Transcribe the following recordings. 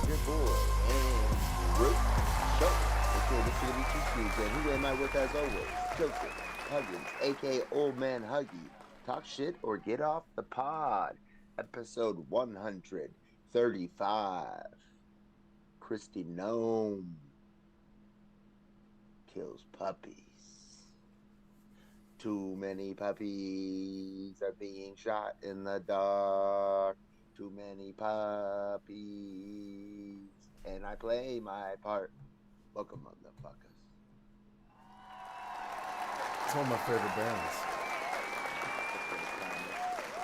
Your boy, Andrew Show. Okay, this is going to be Tuesday. And who am I with as always? Joseph Huggins, aka Old Man Huggy. Talk shit or get off the pod. Episode 135. Christy Gnome kills puppies. Too many puppies are being shot in the dark. Too many puppies. And I play my part. Welcome, motherfuckers. It's one of my favorite bands.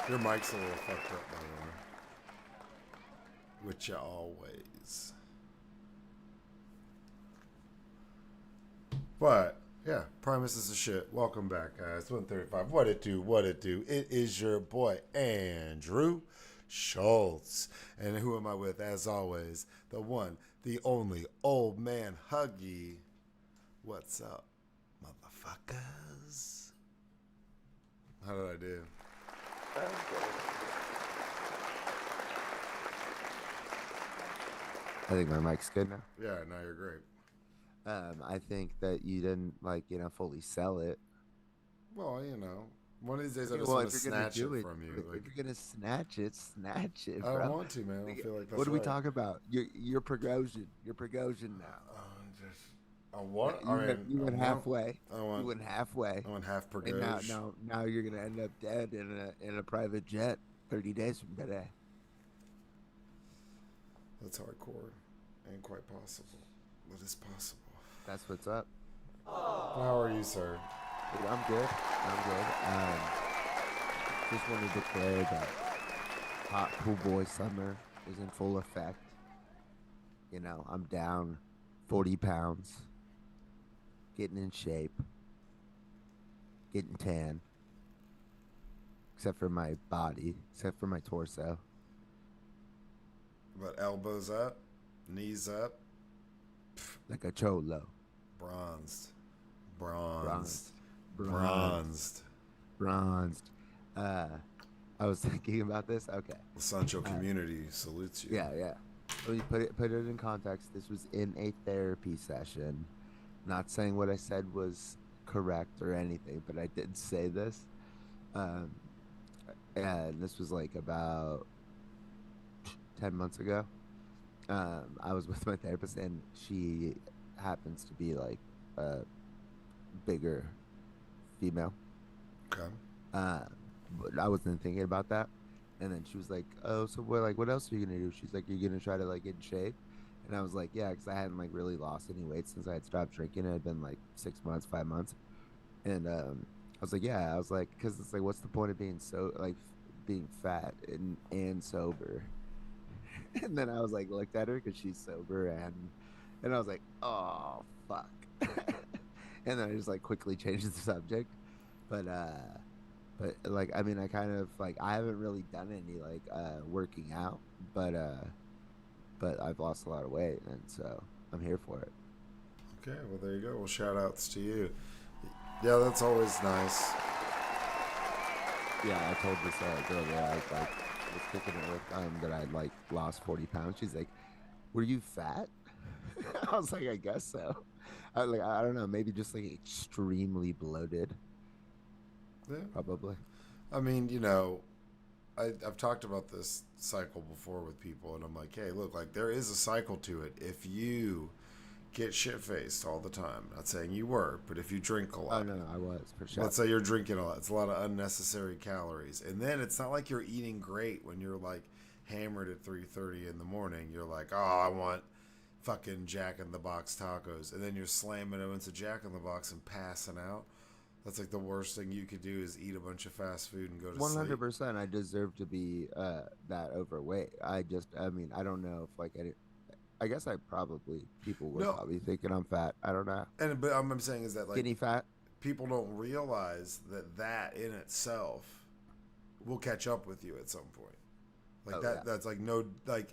Your mic's a little fucked up, by the way. Which you always. But, yeah, Primus is the shit. Welcome back, guys. 135. What it do? What it do? It is your boy, Andrew Schultz. And who am I with, as always? The one, the only, Old Man Huggy. What's up, motherfuckers? How did I do? I think my mic's good now. Yeah, now you're great. I think that you didn't fully sell it. Well, one of these days I just want to snatch it from you. If you're gonna snatch it, bro. I don't want to, man. I don't feel like that's what do we right. talk about? You're Prigozhin. You're Prigozhin now. I want. You went halfway. You went halfway. I want half Prigozhin. And now you're gonna end up dead in a private jet 30 days from today. That's hardcore. Ain't quite possible. What is possible? That's what's up. How are you, sir? Dude, I'm good. Just want to declare that hot cool boy summer is in full effect. I'm down 40 pounds, getting in shape, getting tan, except for my body, except for my torso. But elbows up, knees up, like a cholo. Bronzed. I was thinking about this. Okay. The Sancho community salutes you. Yeah. Let me put it in context. This was in a therapy session. Not saying what I said was correct or anything, but I did say this. And this was like about 10 months ago. I was with my therapist, and she happens to be like a bigger female. Okay. But I wasn't thinking about that. And then she was like, "Oh, so what else are you gonna do?" She's like, "You're gonna try to get in shape." And I was like, "Yeah," because I hadn't really lost any weight since I had stopped drinking. It had been 6 months, 5 months. And I was like, "Yeah," I was like, because it's what's the point of being being fat and sober? And then I was looked at her because she's sober, and I was like, "Oh fuck!" And then I just quickly changed the subject. But I kind of I haven't really done any working out, but I've lost a lot of weight, and so I'm here for it. Okay, well there you go. Well, shout outs to you. Yeah, that's always nice. Yeah, I told this girl that I was kicking it with that I lost 40 pounds. She's like, "Were you fat?" I was like, "I guess so." I don't know, maybe just extremely bloated. Yeah, probably. I mean, I've talked about this cycle before with people, and I'm like, hey, look, there is a cycle to it. If you get shit-faced all the time, not saying you were, but if you drink a lot. Oh, no, I was, for sure. Let's say you're drinking a lot. It's a lot of unnecessary calories. And then it's not like you're eating great when you're, hammered at 3:30 in the morning. You're like, oh, I want fucking Jack in the Box tacos. And then you're slamming them into Jack in the Box and passing out. That's the worst thing you could do is eat a bunch of fast food and go to 100%, sleep. 100%. I deserve to be that overweight. I don't know if I guess people were probably thinking I'm fat. I don't know. But what I'm saying is that skinny fat. People don't realize that in itself will catch up with you at some point. That's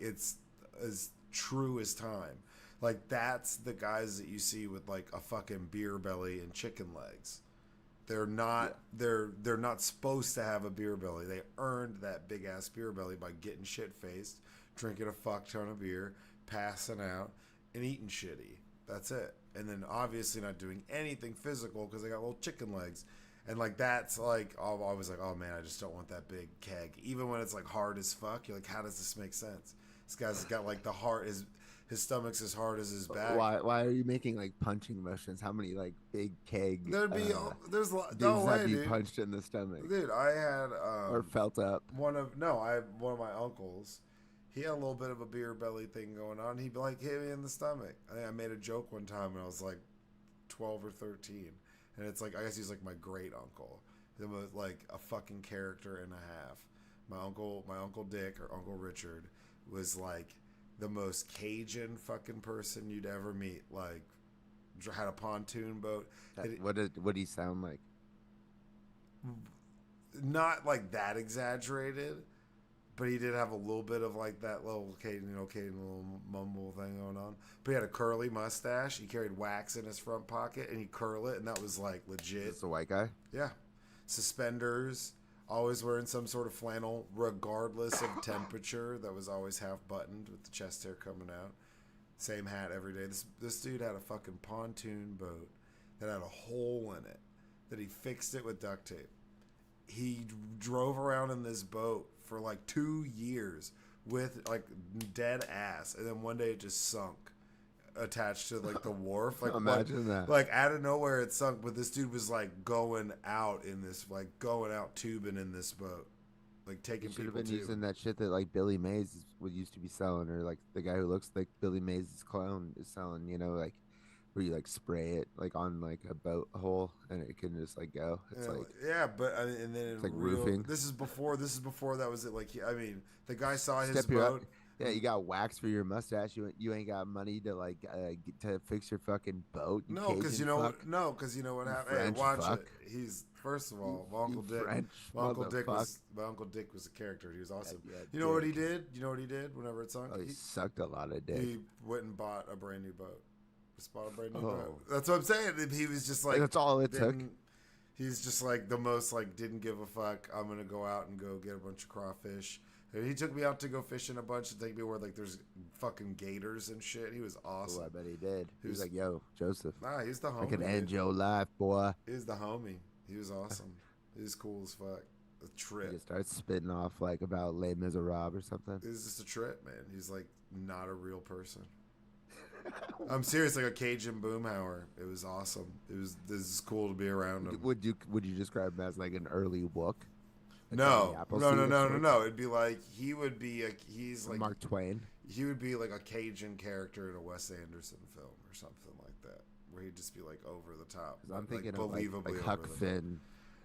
it's as true as time. That's the guys that you see with a fucking beer belly and chicken legs. They're not they're not supposed to have a beer belly. They earned that big ass beer belly by getting shit faced, drinking a fuck ton of beer, passing out, and eating shitty. That's it. And then obviously not doing anything physical because I got little chicken legs. And like that's like I was like, oh man, I just don't want that big keg. Even when it's like hard as fuck, you're like, how does this make sense? This guy's got like the heart, his stomach's as hard as his back. Why are you making like punching motions? How many like big keg There'd be there's no dudes way, have you dude. punched in the stomach Dude, I had or felt up? I had one of my uncles. He had a little bit of a beer belly thing going on. He'd be like hit me in the stomach. I think I made a joke one time when I was like 12 or 13, and it's like I guess he's like my great uncle. He was like a fucking character and a half. My uncle Dick or Uncle Richard was like the most Cajun fucking person you'd ever meet. Like had a pontoon boat. What did he sound like? Not like that exaggerated, but he did have a little bit of like that little Cajun little mumble thing going on. But he had a curly mustache. He carried wax in his front pocket, and he curl it, and that was like legit. Is this a white guy? Yeah, suspenders. Always wearing some sort of flannel, regardless of temperature. That was always half buttoned with the chest hair coming out. Same hat every day. This dude had a fucking pontoon boat that had a hole in it that he fixed it with duct tape. He drove around in this boat for like 2 years with like dead ass, and then one day it just sunk, attached to like the wharf. Like imagine that. Like out of nowhere it sunk, but this dude was like going out tubing in this boat, like taking You should have people been using that shit that like Billy Mays would used to be selling, or like the guy who looks like Billy Mays' clone is selling. You know, like where you like spray it like on like a boat hole and it can just like go. It's yeah, like but I mean, and then it's like roofing. This is before that was it. Like I mean, the guy saw his Step you up. boat. Yeah, you got wax for your mustache. You ain't got money to like to fix your fucking boat. You No, because Cajun you know fuck. because you know what You happened. Hey, French watch fuck. it. He's first of all, French my uncle Dick motherfuck. my uncle Dick was a character. He was awesome. Yeah, You know what he dick. did? You know what he did? Whenever it sunk, Oh, he sucked a lot of dick. he went and bought a brand new boat. Just bought a brand new Oh. boat. That's what I'm saying. He was just like That's all it took. He's just like the most like didn't give a fuck. I'm gonna go out and go get a bunch of crawfish. And he took me out to go fishing a bunch to take me where like there's fucking gators and shit. He was awesome. Oh, I bet he did. He was Who's- like, "Yo, Joseph, Nah, he's the homie. I can end dude. your life, boy." He was the homie. He was awesome. He was cool as fuck. A He trip. just starts spitting off like about Les Miserables or something. It was just a trip, man. He's like not a real person. I'm serious, like a Cajun boomhauer. It was awesome. This is cool to be around him. Would you describe him as like an early Wook? Like No, Johnny Appleseed no, no, or no, no, something? no. It'd be like he's like Mark Twain. he would be like a Cajun character in a Wes Anderson film or something like that, where he'd just be like over the top. 'Cause I'm like, thinking of believably like over Huck the top. Finn,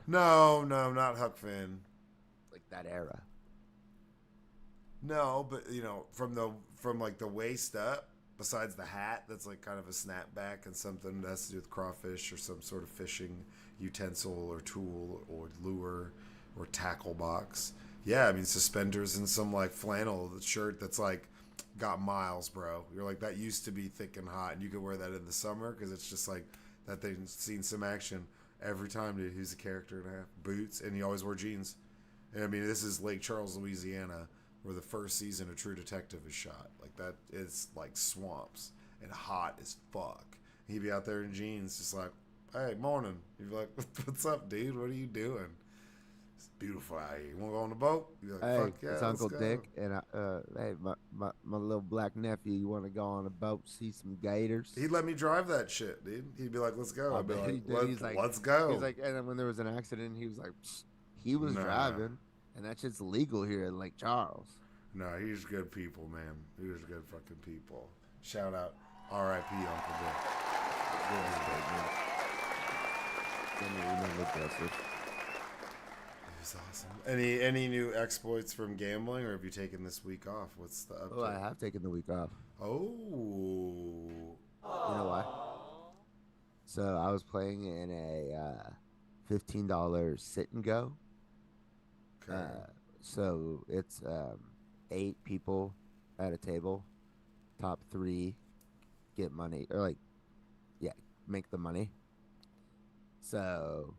No, not Huck Finn. like that era. No, but you know, from like the waist up, besides the hat, that's like kind of a snapback and something that has to do with crawfish or some sort of fishing utensil or tool or lure or tackle box. Yeah, I mean suspenders and some like flannel shirt that's like got miles, bro. You're like that used to be thick and hot, and you could wear that in the summer because it's just like that thing's seen some action every time. Dude, he's a character and a half. Boots, and he always wore jeans. And I mean, this is Lake Charles, Louisiana, where the first season of True Detective is shot. Like that, it's like swamps and hot as fuck. He'd be out there in jeans, just like, "Hey, morning." You'd be like, "What's up, dude? What are you doing? It's beautiful out here. You want to go on the boat?" You'd be like, Hey, "Fuck yeah, it's let's Uncle go." Dick, and hey, my little black nephew. You want to go on a boat, see some gators? He'd let me drive that shit, dude. He'd be like, "Let's go." I I'd be bet he like, did. He's like, "Let's go." He's like, and then when there was an accident, he was like, "Psst, he was Nah. driving, and that shit's legal here in Lake Charles." "No, he's good people, man. He was good fucking people." Shout out, R.I.P. Uncle Dick. Then you remember Joseph. He was awesome. Any new exploits from gambling, or have you taken this week off? What's the update? Oh, I have taken the week off. Oh. You know why? So I was playing in a $15 sit and go. Okay. So it's 8 people at a table. Top 3 get money, or like, yeah, make the money. So,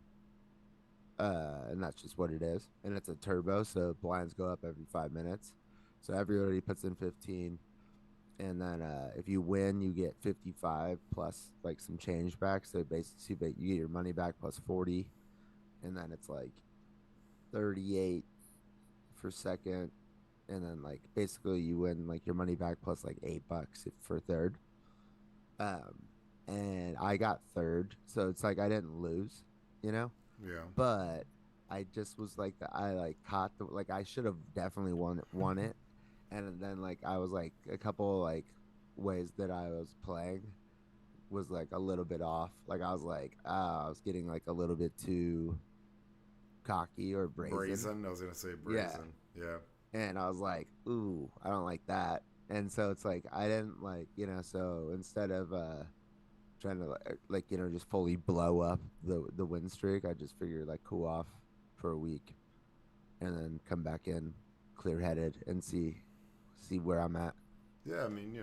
and that's just what it is. And it's a turbo, so blinds go up every 5 minutes. So everybody puts in 15. and then if you win, you get 55 plus like some change back. So basically, you get your money back plus 40, and then it's like 38 for second, and then like basically you win like your money back plus like $8 for third. Um, and I got third, so it's like I didn't lose, you know, Yeah. but I just was like I like caught the like I should have definitely won it, and then like I was like a couple like ways that I was playing was like a little bit off. Like I was like I was getting like a little bit too cocky or brazen. Brazen. I was gonna say Yeah, brazen. Yeah. and I was like, ooh, I don't like that. And so it's like I didn't like, so instead of trying to like, just fully blow up the win streak, I just figured like cool off for a week and then come back in clear headed and see where I'm at. Yeah. I mean,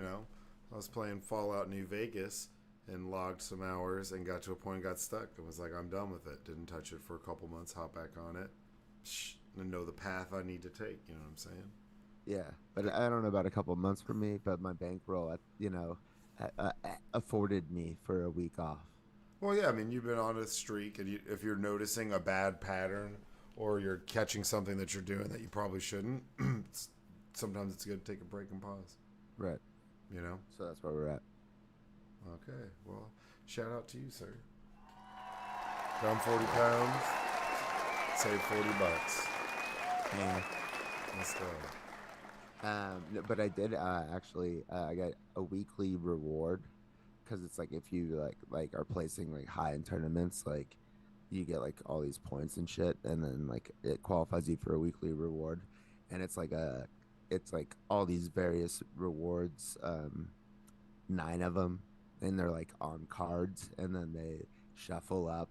I was playing Fallout New Vegas and logged some hours and got to a point, got stuck, and was like, I'm done with it. Didn't touch it for a couple months. Hop back on it. And know the path I need to take. You know what I'm saying? Yeah, but I don't know about a couple months for me, but my bankroll, afforded me for a week off. Well, yeah. I mean, you've been on a streak, and if you're noticing a bad pattern or you're catching something that you're doing that you probably shouldn't, sometimes it's good to take a break and pause. Right. You know? So that's where we're at. Okay. Well, shout out to you, sir. Down 40 pounds, save $40. Yeah. Let's go. No, but I did actually I got a weekly reward because it's like if you like are placing like high in tournaments, like you get like all these points and shit, and then like it qualifies you for a weekly reward, and it's like all these various rewards, 9 of them, and they're like on cards, and then they shuffle up,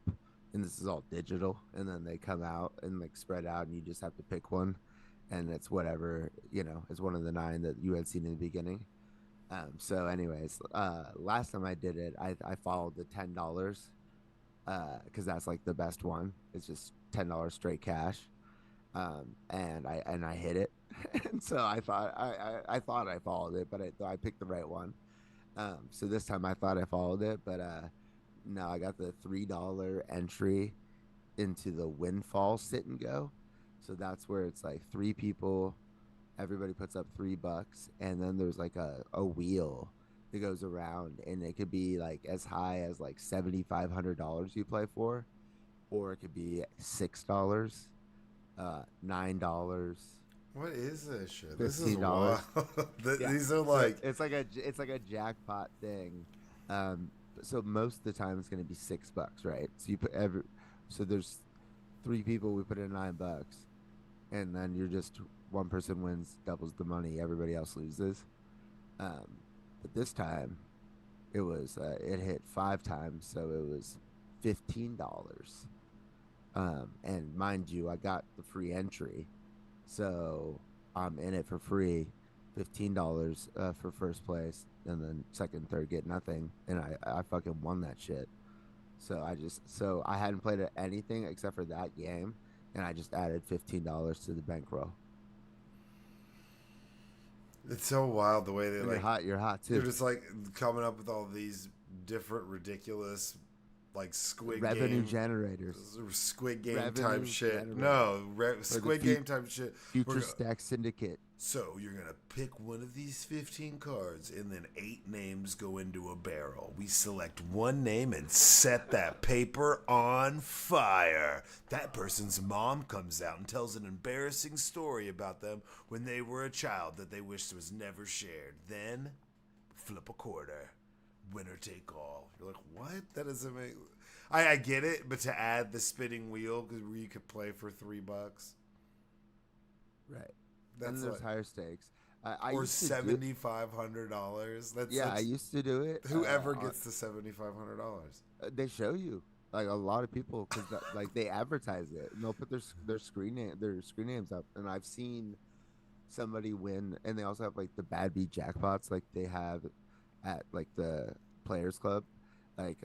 and this is all digital, and then they come out and like spread out, and you just have to pick one, and it's whatever, it's one of the 9 that you had seen in the beginning. So anyways, last time I did it, I followed the $10, because that's like the best one. It's just $10 straight cash. And I hit it. And so I thought I followed it, but I picked the right one. So this time I thought I followed it, but no, I got the $3 entry into the windfall sit and go. So that's where it's like 3 people, everybody puts up $3, and then there's like a wheel that goes around, and it could be like as high as like $7,500 you play for, or it could be $6, $9, What is this shit? This is wild. $15. Yeah. These are So like, it's like a jackpot thing. Um, so most of the time it's gonna be $6, right? So you put so there's 3 people, we put in $9, and then you're just one person wins, doubles the money, everybody else loses. But this time it hit 5 times, so it was $15. And mind you, I got the free entry, so I'm in it for free. $15 for first place, and then second, third get nothing, and I fucking won that shit. So I hadn't played anything except for that game, and I just added $15 to the bankroll. it's so wild the way they And like, you're hot they're too. just like coming up with all these different ridiculous, like Revenue generators. Squid Game type Revenue shit. generators. No, Or the Squid Game type shit. Future Stack Syndicate. So you're gonna pick one of these 15 cards, and then 8 names go into a barrel. We select one name and set that paper on fire. That person's mom comes out and tells an embarrassing story about them when they were a child that they wished was never shared. Then flip a quarter. Winner take all. You're like, what? That doesn't make. I get it, but to add the spinning wheel where you could play for $3, Right. that's And there's like, higher stakes. I or used to do, $7,500. yeah, I used to do it. Whoever gets the $7,500. They show you like a lot of people because like they advertise it, and they'll put their screen names up, and I've seen somebody win, and they also have like the bad beat jackpots like they have at like the Players Club, like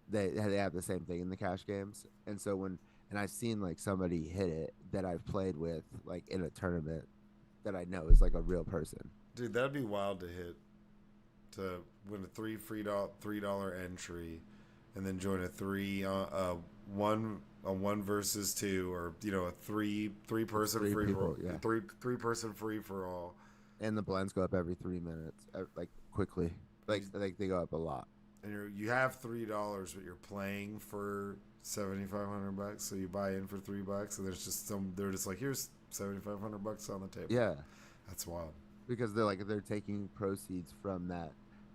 they have the same thing in the cash games, and so and I've seen like somebody hit it that I've played with like in a tournament that I know is like a real person. Dude, that'd be wild to hit. To win a $3 entry, and then join a one versus two, or a three It's person three free for people, yeah. three person free for all. And the blends go up every 3 minutes, like quickly. Like they go up a lot. And you have $3, but you're playing for $7,500. So you buy in for $3, and there's just some. They're just like, here's $7,500 on the table. Yeah, That's wild. because they're taking proceeds from that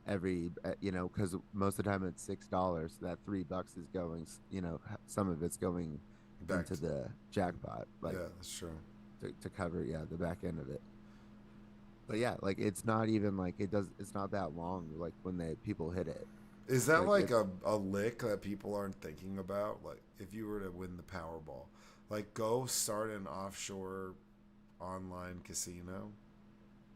every because most of the time it's $6. That $3 is going, some of it's going Back into to, the jackpot, like yeah, that's true. to cover the back end of it. But yeah, like it's not even like it's not that long, like when they people hit it. Is that Like like it's a lick that people aren't thinking about? Like, if you were to win the Powerball, like, go start an offshore online casino.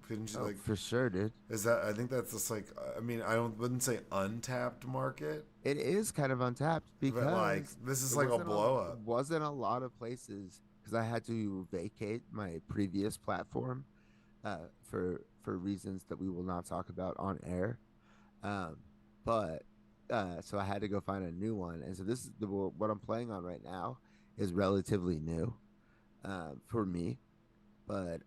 Couldn't you, Oh, like? for sure, dude. Is that? I think that's just like. I mean, I don't wouldn't say untapped market, It is kind of untapped but like because this is like a blow it up. wasn't a lot of places because I had to vacate my previous platform for reasons that we will not talk about on air. Um, but so I had to go find a new one, and so this is what I'm playing on right now is relatively new for me, but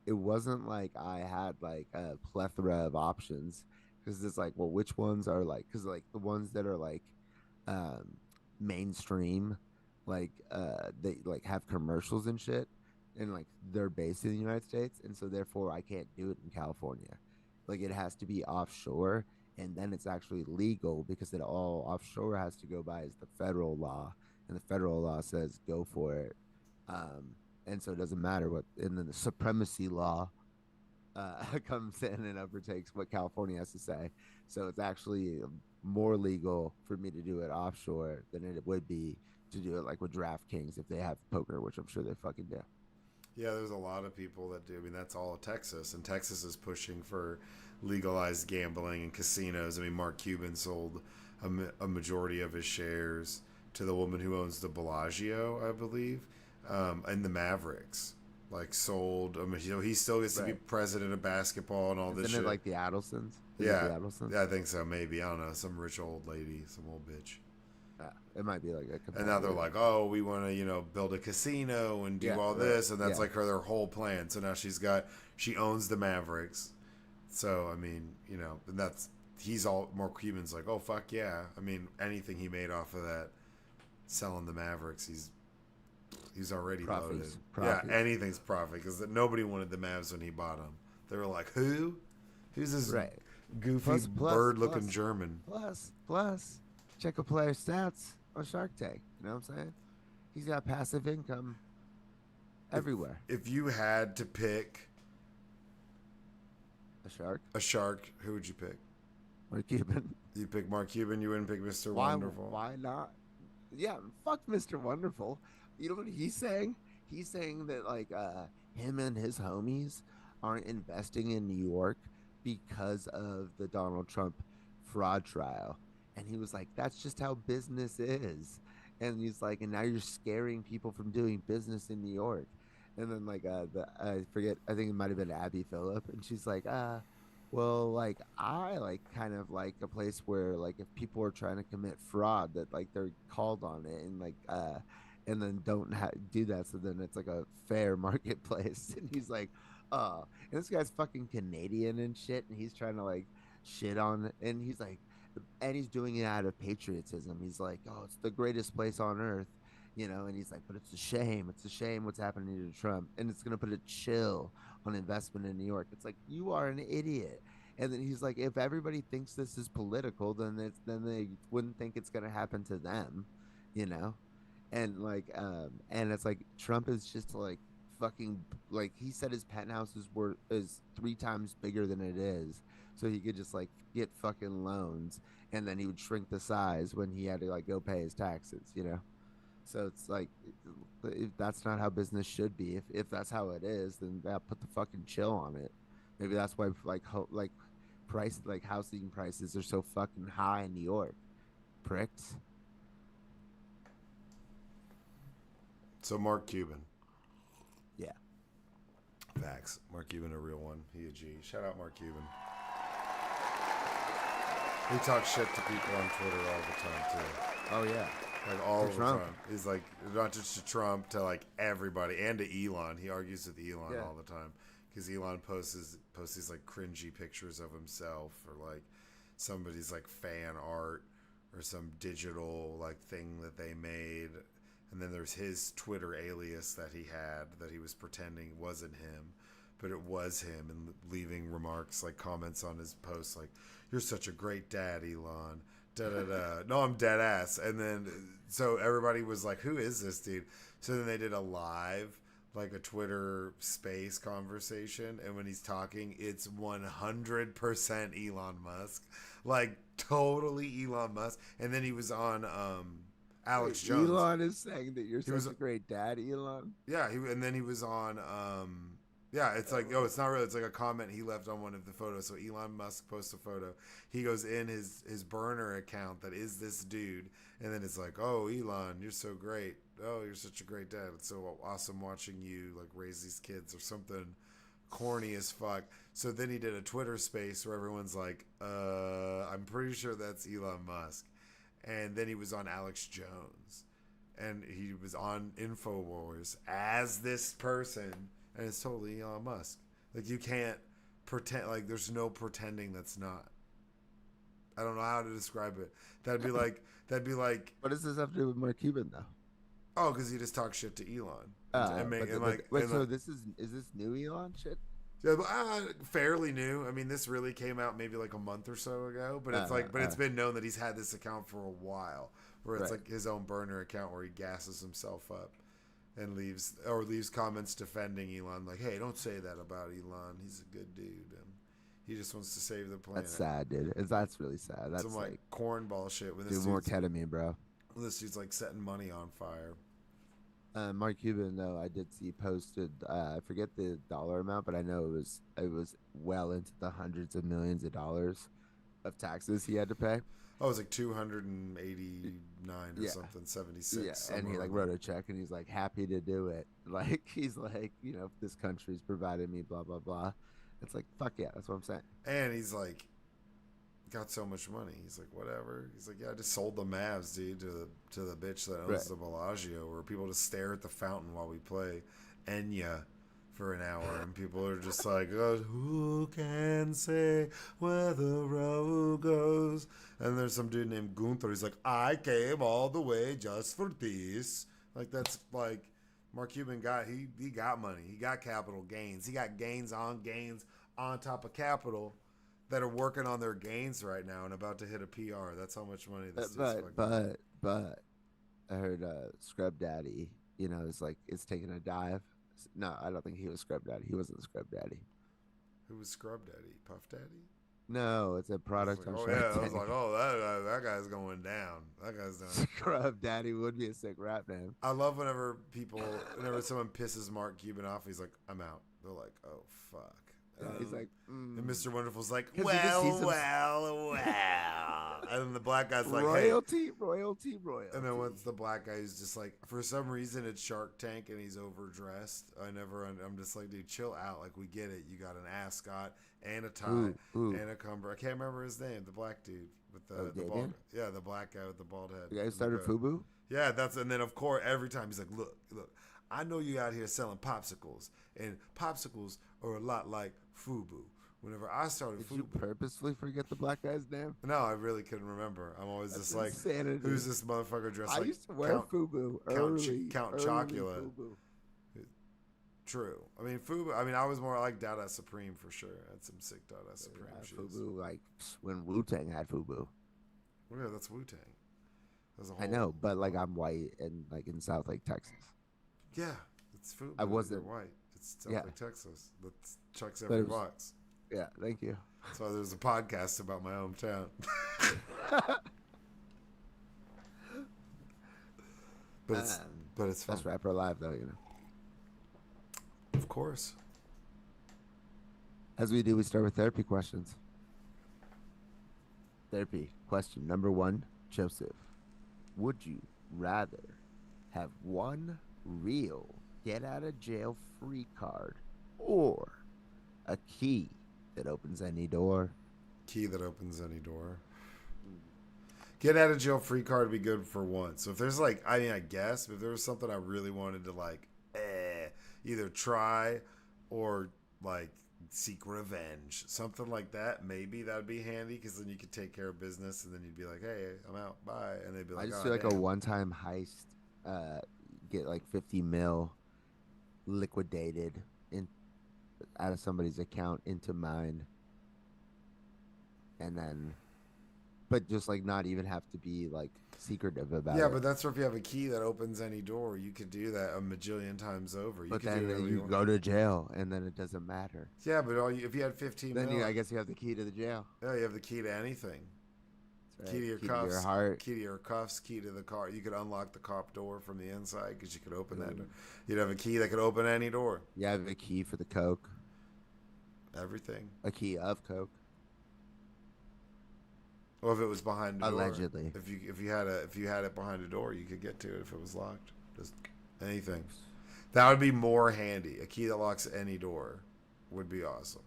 it wasn't like I had like a plethora of options because it's like, well, which ones are like, because like the ones that are like um, mainstream, like they like have commercials and shit, and like they're based in the United States, and so therefore I can't do it in California. Like it has to be offshore, and then it's actually legal because it all offshore has to go by is the federal law, and the federal law says go for it. Um, and so it doesn't matter what, and then the supremacy law comes in and overtakes what California has to say. So it's actually more legal for me to do it offshore than it would be to do it like with DraftKings if they have poker, which I'm sure they fucking do. Yeah, there's a lot of people that do. I mean, that's all Texas, and Texas is pushing for legalized gambling and casinos. I mean, Mark Cuban sold a majority of his shares to the woman who owns the Bellagio, I believe, and the Mavericks. Like, sold. He still gets to be Right. president of basketball and all this Isn't it shit. like the Adelsons? Is it the Yeah, Adelsons? yeah, I think so. Maybe, I don't know, some rich old lady, some old bitch. It might be like a And now they're competitor. like, oh, we want to, build a casino and do Yeah, all right. this, and that's Yeah. like their whole plan. So now she owns the Mavericks. So I mean, and he's all more Cuban's like, oh fuck yeah. I mean, anything he made off of that selling the Mavericks, he's already loaded. Profits. Yeah, Profits. anything's profit because nobody wanted the Mavs when he bought them. They were like, who? Who's this Right. goofy bird-looking Plus, German? plus, check a player's stats on Shark Tank. You know what I'm saying? He's got passive income If everywhere. if you had to pick A shark a shark, who would you pick? or a Cuban. You pick Mark Cuban. You wouldn't pick Mr. Why? Wonderful. Why not? Yeah, fuck Mr. Wonderful. You know what he's saying? He's saying that like him and his homies aren't investing in New York because of the Donald Trump fraud trial. And he was like, that's just how business is. And he's like, and now you're scaring people from doing business in New York. And then like I forget, I think it might have been Abby Phillip, and she's like, well, like I like kind of like a place where like if people are trying to commit fraud that like they're called on it and like and then don't do that, so then it's like a fair marketplace. And he's like, oh, and this guy's fucking Canadian and shit, and he's trying to like shit on it, and he's like, and he's doing it out of patriotism. He's like, oh, it's the greatest place on earth, and he's like, but it's a shame what's happening to Trump, and it's gonna put a chill on investment in New York. It's like, you are an idiot. And then he's like, if everybody thinks this is political, then they wouldn't think it's gonna happen to them, you know? And like, and it's like Trump is just like fucking, like he said his penthouse is 3 times bigger than it is, so he could just like get fucking loans, and then he would shrink the size when he had to like go pay his taxes. So it's like, if that's not how business should be. If that's how it is, then put the fucking chill on it. Maybe that's why like price like housing prices are so fucking high in New York. Pricks. So Mark Cuban. Yeah. Facts. Mark Cuban, a real one. He a G. Shout out Mark Cuban. He talks shit to people on Twitter all the time too. Oh yeah, Like all to the Trump. time. He's like not just to Trump, to like everybody, and to Elon. He argues with Elon Yeah. all the time because Elon posts these like cringy pictures of himself, or like somebody's like fan art, or some digital like thing that they made. And then there's his Twitter alias that he had that he was pretending wasn't him, but it was him, and leaving remarks like comments on his posts like, "You're such a great dad, Elon." Da da da. No, I'm dead ass. And then so everybody was like, "Who is this dude?" So then they did a live, like a Twitter space conversation, and when he's talking, it's 100% Elon Musk, like totally Elon Musk. And then he was on Alex Wait, Jones. Elon is saying that you're He was such a great dad, Elon. yeah, and then he was on yeah, it's like, oh, it's not really, it's like a comment he left on one of the photos. So Elon Musk posts a photo. He goes in his burner account that is this dude, and then it's like, "Oh, Elon, you're so great. Oh, you're such a great dad. It's so awesome watching you like raise these kids," or something corny as fuck. So then he did a Twitter space where everyone's like, I'm pretty sure that's Elon Musk. And then he was on Alex Jones, and he was on InfoWars as this person, and it's totally Elon Musk. Like, you can't pretend, like, there's no pretending that's not. I don't know how to describe it. That'd be like, What does this have to do with Mark Cuban though? oh, because he just talks shit to Elon, and make, But, and but like, wait, and so like, this is this new Elon shit? yeah, but, fairly new. I mean, this really came out maybe like a month or so ago, but it's like, but it's been known that he's had this account for a while, where it's Right. like his own burner account where he gasses himself up and leaves comments defending Elon, like, "Hey, don't say that about Elon. He's a good dude, and he just wants to save the planet." That's sad, dude. That's really sad. Some That's like like, cornball shit when do more ketamine, bro. this dude's like setting money on fire. Mark Cuban, though, I did see posted. I forget the dollar amount, but I know it was well into the hundreds of millions of dollars of taxes he had to pay. Oh, it was like 289 or Yeah, something, yeah, 76, and he somewhere like around wrote there. a check, and he's like happy to do it. Like he's like, this country's provided me, blah blah blah. It's like fuck yeah, that's what I'm saying. And he's like, got so much money. He's like, whatever. He's like, yeah, I just sold the Mavs, dude, to the bitch that Right. owns the Bellagio, where people just stare at the fountain while we play Enya for an hour, and people are just like, oh, who can say where the road goes? And there's some dude named Gunther. He's like, I came all the way just for this. Like, that's like, Mark Cuban he got money. He got capital gains. He got gains on top of capital that are working on their gains right now and about to hit a PR. That's how much money this dude's But fucking got. but I heard Scrub Daddy, is like it's taking a dive. No, I don't think he was Scrub Daddy. He wasn't Scrub Daddy. Who was Scrub Daddy? Puff Daddy? No, it's a I was product like, on oh Shark yeah. I was Tank. like, oh, that guy's going down. That guy's done. Scrub Daddy would be a sick rap name. I love whenever someone pisses Mark Cuban off, he's like, I'm out. They're like, oh fuck. He's like, And Mr. Wonderful's like, 'Cause he just sees well. And then the black guy's like, hey. royalty, royalty, royalty. And then once the black guy is just like, for some reason it's Shark Tank and he's overdressed. I'm just like, dude, chill out. Like, we get it. You got an ascot and a tie Ooh. and a cumber. I can't remember his name. The black dude with the Damien? bald. Yeah, the black guy with the bald head. The guy who And started goat. Fubu. Yeah, and then of course every time he's like, look. I know you out here selling popsicles, and popsicles are a lot like Fubu. Whenever I started Did Fubu, you purposefully forget the black guy's name? no, I really couldn't remember. I'm always That's just like, insanity. who's this motherfucker dressed I like used to wear Fubu early. Count early Chocula? Fubu. True. I mean, Fubu. I mean, I was more like Dada Supreme for sure. I had some sick Dada Supreme Yeah, shoes. Fubu, like when Wu Tang had Fubu. Well, yeah, that's Wu Tang. I know, but like I'm white and like in South Lake, Texas. Yeah, it's Fubu. I wasn't- You're white. It's South Yeah. Lake, Texas. That checks But every it was- box. Yeah, thank you. That's why there's a podcast about my hometown. But it's fun. Best rapper alive, though, Of course. As we do, we start with therapy questions. Therapy question number 1, Joseph. Would you rather have one real get out of jail free card or a key that opens any door. Key that opens any door. Mm. Get out of jail free card would be good for once. So if there's like, I mean, I guess if there was something I really wanted to like, either try or like seek revenge, something like that, maybe that'd be handy because then you could take care of business and then you'd be like, hey, I'm out, bye, and they'd be I like, just oh feel like a damn. one-time heist, uh, get like 50 mil liquidated in out of somebody's account into mine, and then, but just like not even have to be like secretive about Yeah, it. but that's where if you have a key that opens any door, you could do that a majillion times over. You But could do then whatever you you want. go to jail, and then it doesn't matter. Yeah, but if you had 15 Then you, mil, I guess, you have the key to the jail. yeah, you have the key to anything. That's Key right. to your Key to your cuffs, heart. key to your cuffs, key to the car. You could unlock the cop door from the inside because you could open that door. Ooh. You'd have a key that could open any door. You have a key for the coke, Everything. a key of coke, Well, if it was behind a door, allegedly. if you had it behind a door, you could get to it if it was locked. Just anything. That would be more handy. A key that locks any door would be awesome.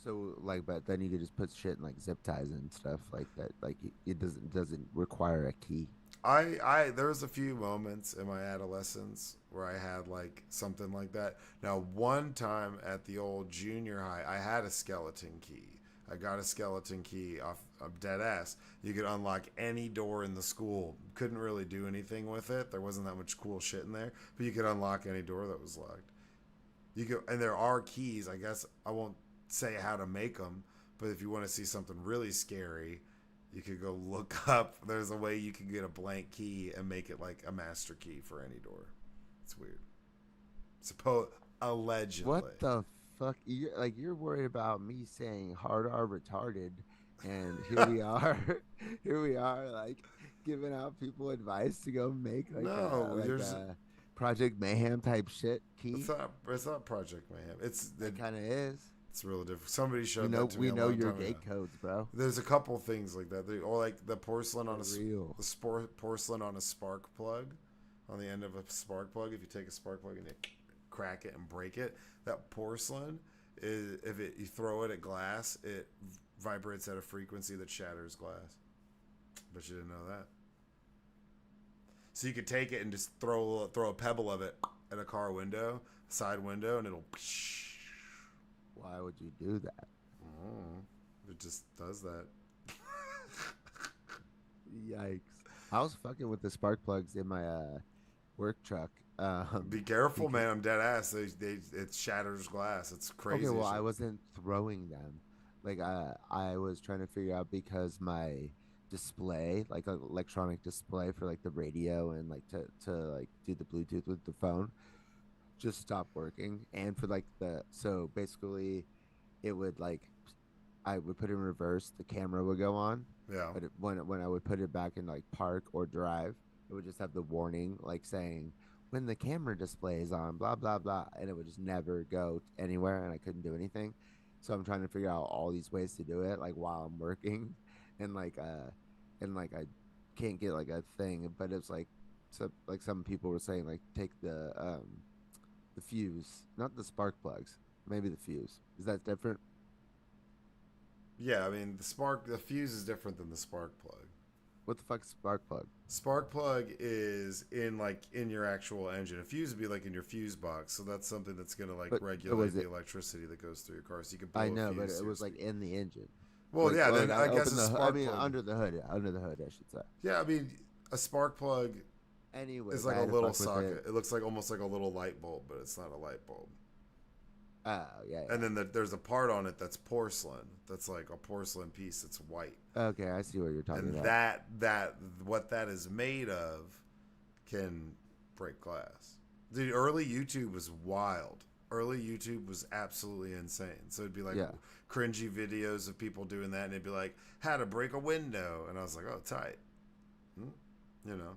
So like, but then you could just put shit in like zip ties and stuff like that. Like it doesn't require a key. There was a few moments in my adolescence where I had like something like that. Now, one time at the old junior high, I had a skeleton key. I got a skeleton key off of dead ass. You could unlock any door in the school. Couldn't really do anything with it. There wasn't that much cool shit in there, but you could unlock any door that was locked. You could, and there are keys. I guess I won't say how to make them, but if you want to see something really scary, you could go look up. There's a way you can get a blank key and make it like a master key for any door. It's weird. Suppose allegedly. What the fuck? You're worried about me saying hard R retarded, and here we are, here we are, like giving out people advice to go make No, like there's a Project Mayhem type shit it's key. not it's not Project Mayhem. It kind of is. It's really different. Somebody We showed know that to me we a know long your time ago. gate codes, bro. There's a couple things like that. Or like the porcelain on For real. porcelain on a spark plug, on the end of a spark plug. If you take a spark plug and you crack it and break it, that porcelain is if you throw it at glass, it vibrates at a frequency that shatters glass. But you didn't know that. So you could take it and just throw a pebble of it at a car window, side window, and it'll. Why would you do that? Oh, it just does that. Yikes! I was fucking with the spark plugs in my work truck. Be careful, because man. I'm dead ass. It shatters glass. It's crazy. okay, well, shit. I wasn't throwing them. Like I was trying to figure out because my display, like an electronic display for like the radio and like to like do the Bluetooth with the phone, just stopped working. And for like the so basically, it would like I would put it in reverse, the camera would go on, Yeah. but when I would put it back in like park or drive, it would just have the warning like saying when the camera display is on, blah blah blah, and it would just never go anywhere, and I couldn't do anything. So I'm trying to figure out all these ways to do it, like while I'm working, and I can't get like a thing, but it's like so like some people were saying like take the fuse, not the spark plugs, maybe the fuse. Is that different? Yeah. I mean, the fuse is different than the spark plug. What the fuck is spark plug? Spark plug is in your actual engine. A fuse would be like in your fuse box, so that's something that's gonna like But regulate was the it? electricity that goes through your car. So you can I blow a know, but fuse it to your was like speaker. in the engine. Well, yeah. Then I I guess opened a I spark mean, plug. under the hood, I should say. Yeah, I mean, a spark plug is Anyways, like I a had to little fuck with it. socket. It looks like almost like a little light bulb, but it's not a light bulb. Oh yeah, And yeah. then there's a part on it that's porcelain. That's like a porcelain piece that's white. Okay, I see what you're talking And about. that what that is made of can break glass. Dude, early YouTube was wild. Early YouTube was absolutely insane. So it'd be like Yeah. cringy videos of people doing that, and it'd be like how to break a window, and I was like, oh, tight. Hmm? You know.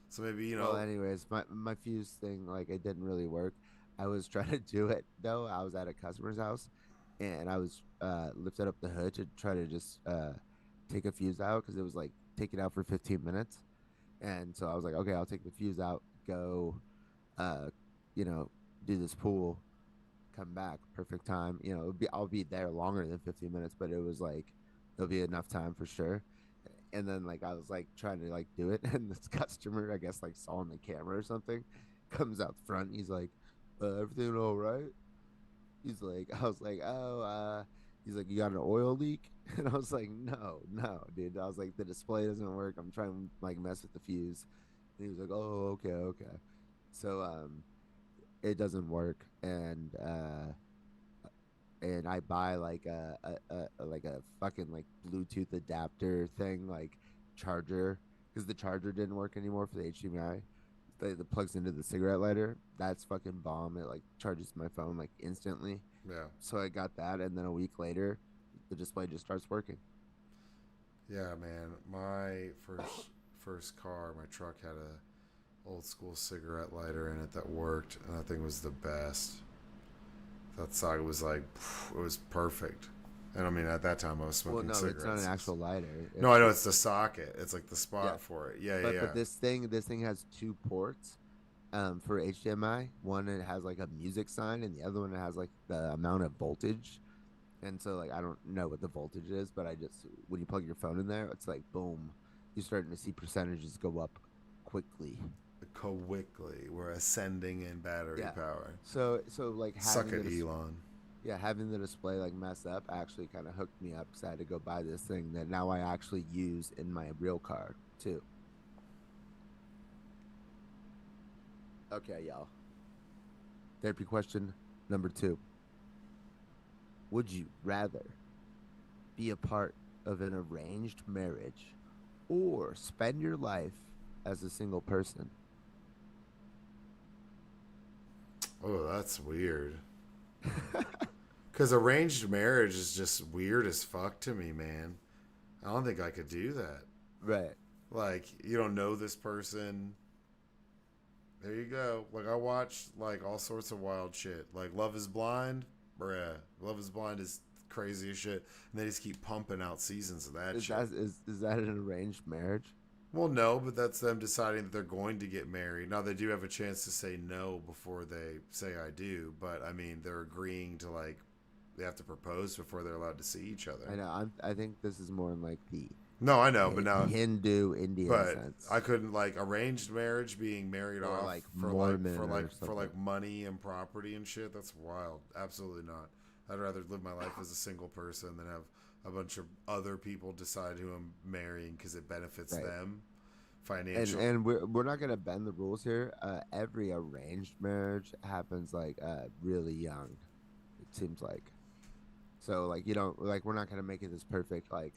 So maybe Well, anyways, my fuse thing, like, it didn't really work. I was trying to do it though. I was at a customer's house, and I was lifted up the hood to try to just take a fuse out because it was like take it out for 15 minutes. And so I was like, okay, I'll take the fuse out, go, uh, you know, do this pool. come back, perfect time. You know, I'll be there longer than 15 minutes, but it was like there'll be enough time for sure. And then like I was like trying to like do it, and this customer, I guess, like saw on the camera or something, comes out front. He's like, everything all right? He's like, I was like, oh, he's like, you got an oil leak? And I was like, no, no, dude. I was like, the display doesn't work. I'm trying to like mess with the fuse. And he was like, oh, okay, okay. So it doesn't work, and I buy like a fucking like Bluetooth adapter thing, like charger, because the charger didn't work anymore for the HDMI. That plugs into the cigarette lighter. That's fucking bomb. It like charges my phone like instantly. Yeah. So I got that, and then a week later, the display just starts working. Yeah, man. My first car, my truck had a old school cigarette lighter in it that worked, and that thing was the best. That saga was like, it was perfect. And I mean, at that time, I was Well, smoking no, it's not an cigarettes. actual lighter. No, I It's know just it's the socket. It's like the yeah, spot for it. Yeah, yeah, but yeah. this thing has two ports. For HDMI, one it has like a music sign, and the other one it has like the amount of voltage. And so like I don't know what the voltage is, but I just when you plug your phone in there, it's like boom, you're starting to see percentages go up quickly. Quickly, we're ascending in battery Yeah. power. So like Suck it, Elon. yeah, having the display like mess up actually kind of hooked me up because I had to go buy this thing that now I actually use in my real car too. Okay, y'all. Therapy question number 2. Would you rather be a part of an arranged marriage or spend your life as a single person? Oh, that's weird. Because arranged marriage is just weird as fuck to me, man. I don't think I could do that. Right. Like, you don't know this person. There you go. Like, I watch, like, all sorts of wild shit. Like, Love is Blind. Bruh. Love is Blind is crazy as shit. And they just keep pumping out seasons of that Is shit. that is that an arranged marriage? Well, no, but that's them deciding that they're going to get married. Now, they do have a chance to say no before they say I do. But, I mean, they're agreeing to, like, they have to propose before they're allowed to see each I other. know. I think this is more in like No, I know, but the now, Hindu Indian but I sense, couldn't like arranged marriage being married or off like for like Mormon for like or for something. like money and property and shit. That's wild. Absolutely not. I'd rather live my life as a single person than have a bunch of other people decide who I'm marrying because it benefits Right. them And financial. we're not gonna bend the rules here. Every arranged marriage happens like really young. It seems like so like you don't like we're not gonna make it this perfect like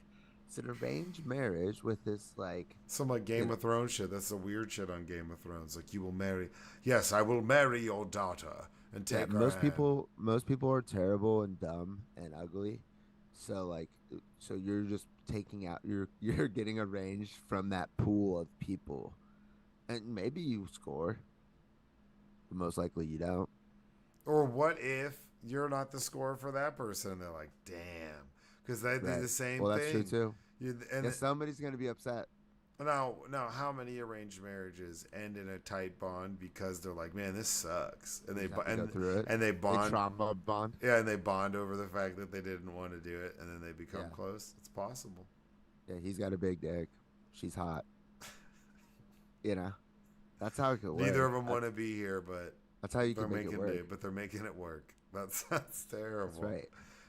it's an arranged marriage with this like Some like you Game know of Thrones shit. That's the weird shit on Game of Thrones. Like you will marry. Yes, I will marry your daughter and yeah, take her hand. most people are terrible and dumb and ugly. So like so you're just taking out you're getting arranged from that pool of people. And maybe you score, but most likely you don't. Or what if you're not the scorer for that person? And they're like, damn, because they do Right. the same Well, that's true thing. too. You Yeah, and somebody's gonna be upset. now, how many arranged marriages end in a tight bond because they're like, man, this sucks, and You just have to go through it. and they They bond, trauma bond. yeah, and they bond over the fact that they didn't want to do it, and then they become Yeah. close. It's possible. Yeah, he's got a big dick. She's hot. You know, that's how it could Neither work. of them want to be here, but That's how you can make it work. they're making it work. That's That's terrible. right.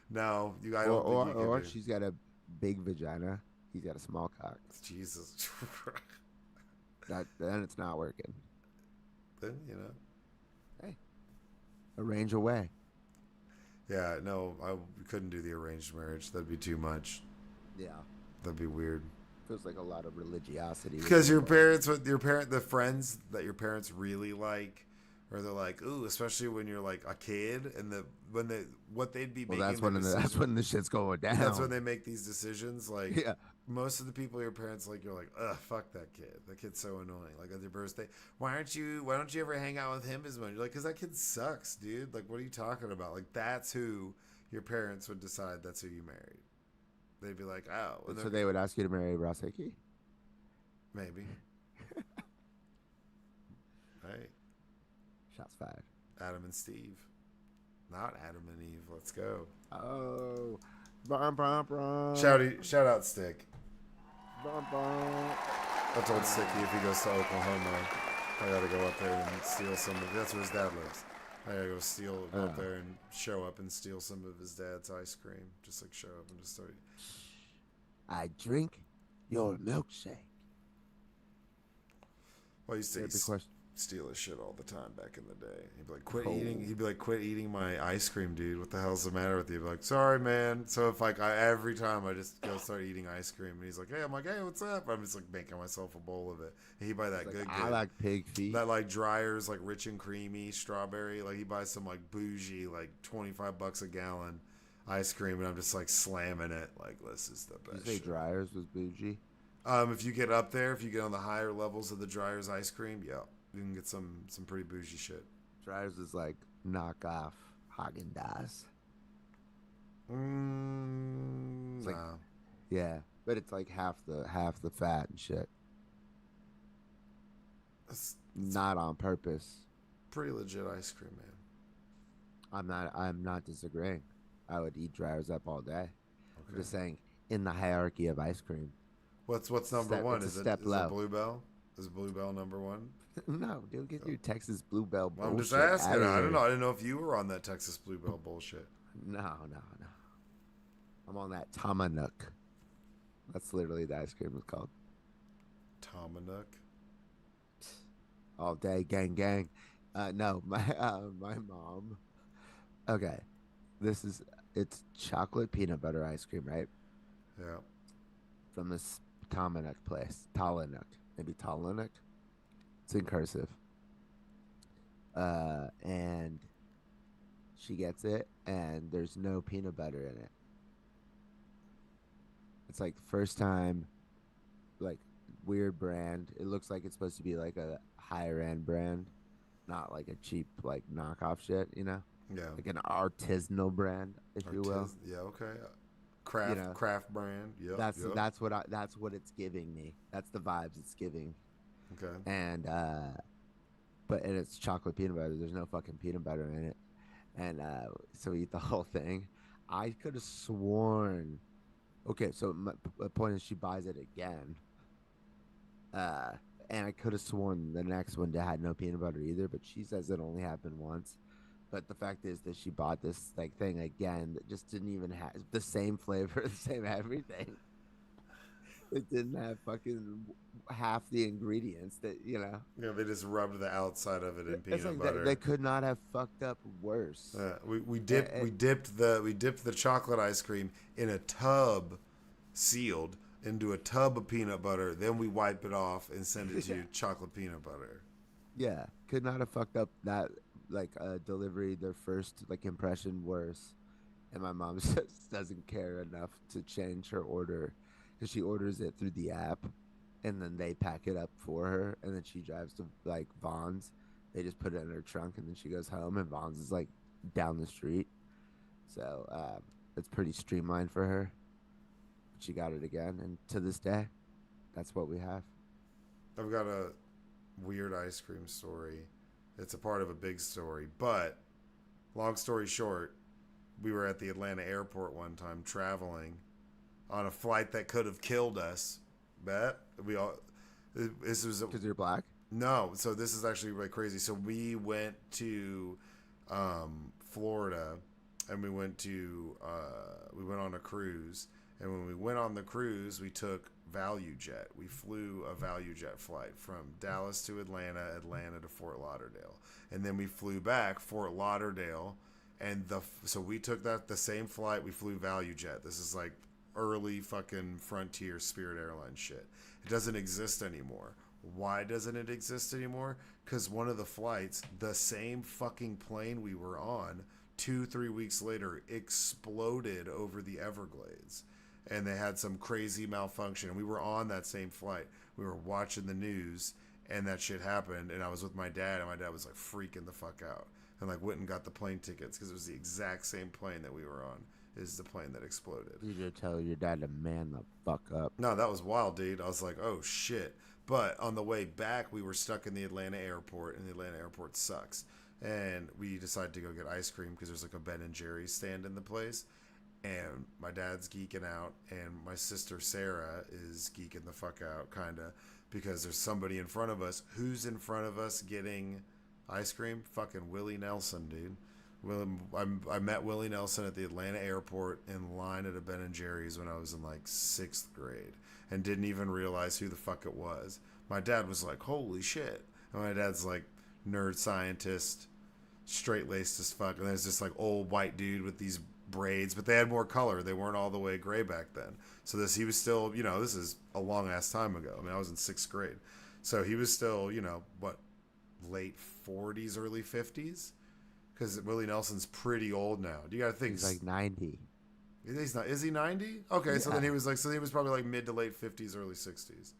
No, I Or don't think or you can or do. she's got a big vagina. He's got a small cock. Jesus. That then it's not working. Then Hey, arrange away. yeah, no, I couldn't do the arranged marriage. That'd be too much. Yeah, That'd be weird. feels like a lot of religiosity would Because be your involved. parents, with your parent, the friends that your parents really like, or they're like, ooh, especially when you're like a kid, and what they'd be Well, making the that's decision. when the shit's going That's when down. they make these decisions. Like Yeah, most of the people your parents like, you're like, ugh, fuck that kid. That kid's so annoying. Like at their birthday, why don't you ever hang out with him as much? You're like, because that kid sucks, dude. Like, what are you talking about? Like that's who your parents would decide. That's who you married. They'd be like, oh, and so they would ask you to marry Raseki. maybe. Hey, Shots fired. Adam and Steve. Not Adam and Eve. Let's go. Oh, bum, bum, bum, Shout out Stick. bum, bum. I told Sticky if he goes to Oklahoma, I gotta go up there and steal some of. That's where his dad lives. I gotta go up Oh, there and show up and steal some of his dad's ice cream. Just like show up and just start. I drink your milkshake. Well, I used to Therapy question. steal his shit all the time back in the day. He'd be like, "Quit eating." Oh, He'd be like, "Quit eating my ice cream, dude. What the hell's the matter with you?" I'd be like, "Sorry, man." So if like every time I just go start eating ice cream, and he's like, "Hey," I'm like, "Hey, what's up?" I'm just like making myself a bowl of it. And he buy he's that like, good, I like pig feet. that like Dryers like rich and creamy strawberry. Like he buys some like bougie like $25 a gallon ice cream, and I'm just like slamming it. Like this is the Did you best say shit. Dryers was bougie? If you get up there, if you get on the higher levels of the Dryers ice cream, yeah, you can get some pretty bougie shit. Dryers is like knockoff Haagen Dazs. It's like, Nah, yeah, but it's like half the fat and shit. it's Not on purpose. pretty legit ice cream, man. I'm not disagreeing. I would eat Dryers up all day. I'm Okay, just saying, in the hierarchy of ice cream, what's number one? it's a step Is it low. Bluebell? Is Bluebell number one? No, dude, get your Texas Bluebell Well, I'm just bullshit asking. out of I don't know. here. I didn't know if you were on that Texas Bluebell bullshit. No, no, no. I'm on that Tamanook. That's literally the ice cream is called. Tomanook. All day, gang, gang. No, my mom. Okay, this is it's chocolate peanut butter ice cream, right? Yeah. From this Tamanook place, Talanook, maybe Talanook. It's in cursive. And she gets it, and there's no peanut butter in it. It's like the first time, like weird brand. It looks like it's supposed to be like a higher end brand, not like a cheap like knockoff shit, Yeah. like an artisanal brand, if you will. Yeah. Okay. You know, Craft brand. Yep. that's Yep. that's what it's giving me. That's the vibes it's giving. Okay. And but it's chocolate peanut butter. There's no fucking peanut butter in it. And so we eat the whole thing. I could have sworn. Okay, so the point is she buys it again. Uh, and I could have sworn the next one had no peanut butter either, but she says it only happened once. But the fact is that she bought this like thing again that just didn't even have the same flavor, the same everything. It didn't have fucking half the ingredients that. Yeah, they just rubbed the outside of it in It's peanut like they butter. could not have fucked up worse. We dipped the chocolate ice cream in a tub, sealed into a tub of peanut butter. Then we wipe it off and send it to you chocolate peanut butter. Yeah, could not have fucked up that like delivery, their first like impression worse. And my mom just doesn't care enough to change her order because she orders it through the app, and then they pack it up for her, and then she drives to like Vaughn's. They just put it in her trunk, and then she goes home, and Vaughn's is like down the street, so it's pretty streamlined for her. But she got it again, and to this day, that's what we have. I've got a weird ice cream story. It's a part of a big story, but long story short, we were at the Atlanta airport one time traveling on a flight that could have killed us. Bet we all. This was Because you're black. no. So this is actually really crazy. So we went to Florida, and we went on a cruise. And when we went on the cruise, we took Value Jet. We flew a Value Jet flight from Dallas to Atlanta, Atlanta to Fort Lauderdale, and then we flew back Fort Lauderdale. And so we took the same flight. We flew Value Jet. This is like early fucking Frontier Spirit Airlines shit. It doesn't exist anymore. Why doesn't it exist anymore? Because one of the flights, the same fucking plane we were on, 2-3 weeks later, exploded over the Everglades, and they had some crazy malfunction. And we were on that same flight. We were watching the news, and that shit happened. And I was with my dad, and my dad was like freaking the fuck out, and like went and got the plane tickets because it was the exact same plane that we were on. Is the plane that exploded. You should tell your dad to man the fuck up. No, that was wild, dude. I was like, oh shit. But on the way back, we were stuck in the Atlanta airport, and the Atlanta airport sucks. and we decided to go get ice cream because there's like a Ben and Jerry's stand in the place. And my dad's geeking out, and my sister Sarah is geeking the fuck out, kind of, because there's somebody in front of us. Who's in front of us getting ice cream? Fucking Willie Nelson, dude. I met Willie Nelson at the Atlanta airport in line at a Ben and Jerry's when I was in like 6th grade, and didn't even realize who the fuck it was. My dad was like, "Holy shit!" And my dad's like, nerd scientist, straight laced as fuck. And there's this like old white dude with these braids, but they had more color. They weren't all the way gray back then. So he was still, this is a long ass time ago. I mean, I was in 6th grade. So he was still, what, late 40s, early 50s? Because Willie Nelson's pretty old now. Do you got to think? He's like 90. He's not, is he 90? Okay, Yeah. so then he was probably like mid to late 50s, early 60s.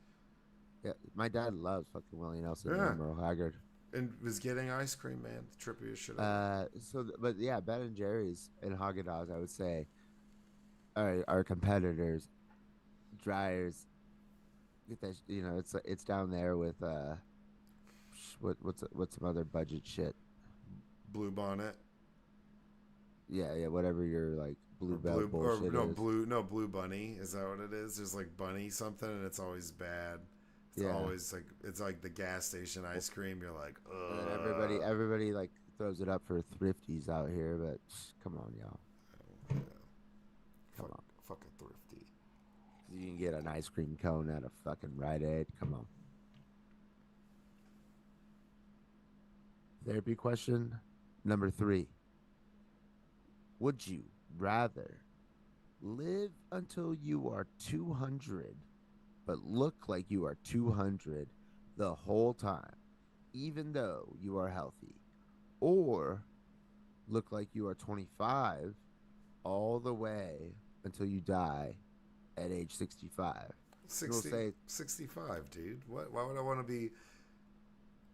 Yeah, my dad loves fucking Willie Nelson Yeah. and Merle Haggard. And was getting ice cream, man. Trippy as shit. But yeah, Ben and Jerry's and Haagen-Dazs, I would say, are competitors. Dryers, get that. It's down there with what's some other budget shit. Blue Bonnet. Yeah, whatever your like blue bell bullshit is. Blue Bunny. Is that what it is? There's like Bunny something, and it's always bad. It's always like, it's like the gas station ice cream. You're like, ugh. And everybody like throws it up for thrifties out here, but come on, y'all. Yeah. Come on. Fucking thrifty. You can get an ice cream cone at a fucking Rite Aid. Come on. Therapy question number 3. Would you rather live until you are 200 but look like you are 200 the whole time, even though you are healthy, or look like you are 25 all the way until you die at age 65? 65, dude. Why would I want to be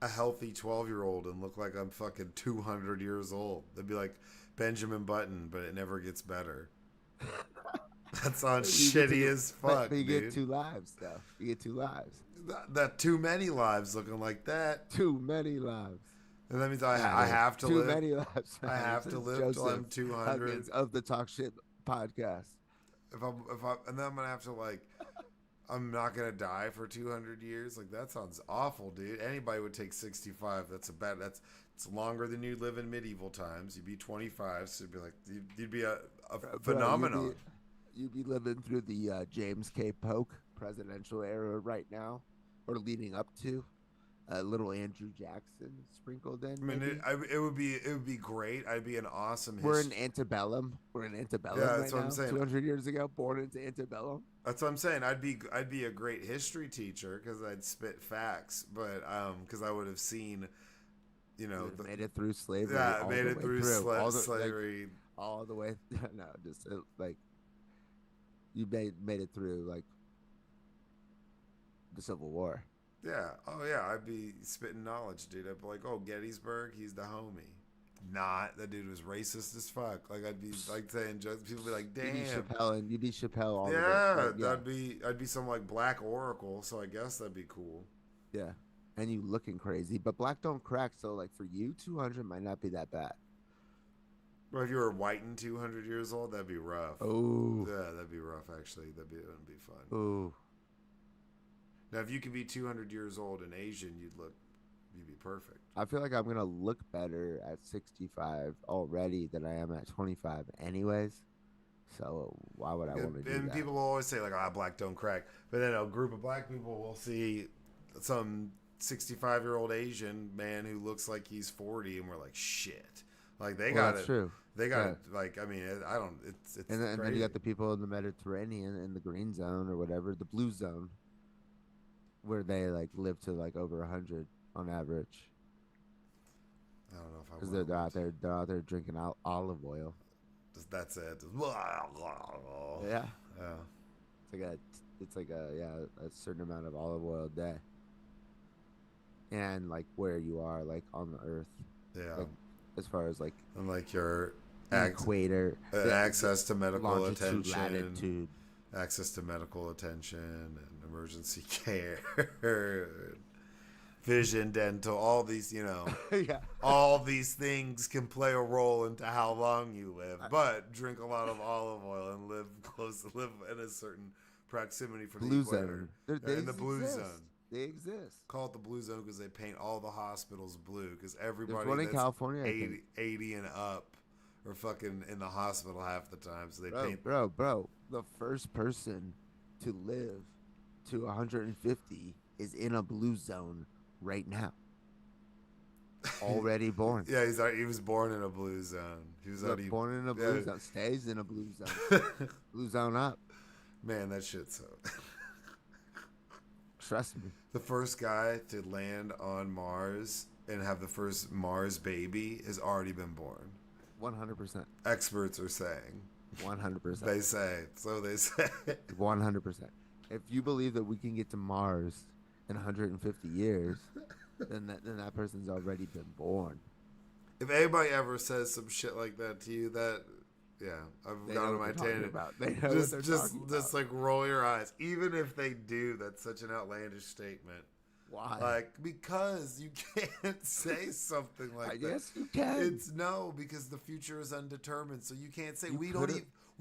a healthy 12-year-old and look like I'm fucking 200 years old? That'd be like Benjamin Button, but it never gets better. That sounds shitty as fuck, but you dude. get 2 lives, though. You get 2 lives. That too many lives looking like that. Too many lives. And that means I have to live. Too many lives. I have to live till I'm 200 of the Talk Shit podcast. And then I'm gonna have to like, I'm not gonna die for 200 years. Like, that sounds awful, dude. Anybody would take 65. It's longer than you live in medieval times. You'd be 25, so you'd be like, you'd be a phenomenon. You'd be living through the James K. Polk presidential era right now, or leading up to. Little Andrew Jackson sprinkled in. I mean, it would be great. I'd be an awesome. We're in antebellum. Yeah, that's what I'm saying. 200 years ago, born into antebellum. That's what I'm saying. I'd be a great history teacher because I'd spit facts, but because I would have seen, made it through slavery. Yeah, made it through slavery. All the way. No, just like you made it through like the Civil War. Yeah. Oh, yeah. I'd be spitting knowledge, dude. I'd be like, oh, Gettysburg, he's the homie. Not. That dude was racist as fuck. Like, I'd be like saying jokes. People be like, damn. You'd be Chappelle all the way. I'd be some like Black Oracle, so I guess that'd be cool. Yeah. And you looking crazy. But black don't crack, so like for you, 200 might not be that bad. Well, if you were white and 200 years old, that'd be rough. Oh. Yeah, that'd be rough, actually. That wouldn't be fun. Oh. Now, if you could be 200 years old and Asian, you'd be perfect. I feel like I'm going to look better at 65 already than I am at 25 anyways. So why would I want to do that? And people will always say, like, black don't crack. But then a group of black people will see some 65-year-old Asian man who looks like he's 40, and we're like, shit. Like, they got it. That's true. They got it. Like, I mean, I don't, it's and then you got the people in the Mediterranean in the green zone or whatever, the blue zone, where they like live to like over 100 on average. I don't know if I because they're out there drinking olive oil. That's it. Yeah. It's like a certain amount of olive oil a day. And like where you are, like on the earth. Yeah. Like, as far as like and like your equator, access to medical attention, latitude. Access to medical attention and emergency care. vision, dental, all these, you know, Yeah. all these things can play a role into how long you live. I- But drink a lot of olive oil and live in a certain proximity from the Blue equator, zone. They in the blue exist. zone. They exist. Call it the blue zone because they paint all the hospitals blue because There's everybody one in that's California, I think. 80 and up are fucking in the hospital half the time. So they Bro, paint. bro. The first person to live to 150 is in a blue zone right now. Already born. Yeah, he was born in a blue zone. He was already Born in a blue zone. Stays in a blue zone. Blue zone up. Man, that shit's so. Trust me. The first guy to land on Mars and have the first Mars baby has already been born. 100%. Experts are saying. 100%. They say. So they say. 100%. If you believe that we can get to Mars in 150 years, then that person's already been born. If anybody ever says some shit like that to you, yeah, I've gone on my tangent. They know what they're talking about. Just like roll your eyes. Even if they do, that's such an outlandish statement. Why? Like, because you can't say something like that. Yes, you can. It's no, because the future is undetermined. So you can't say we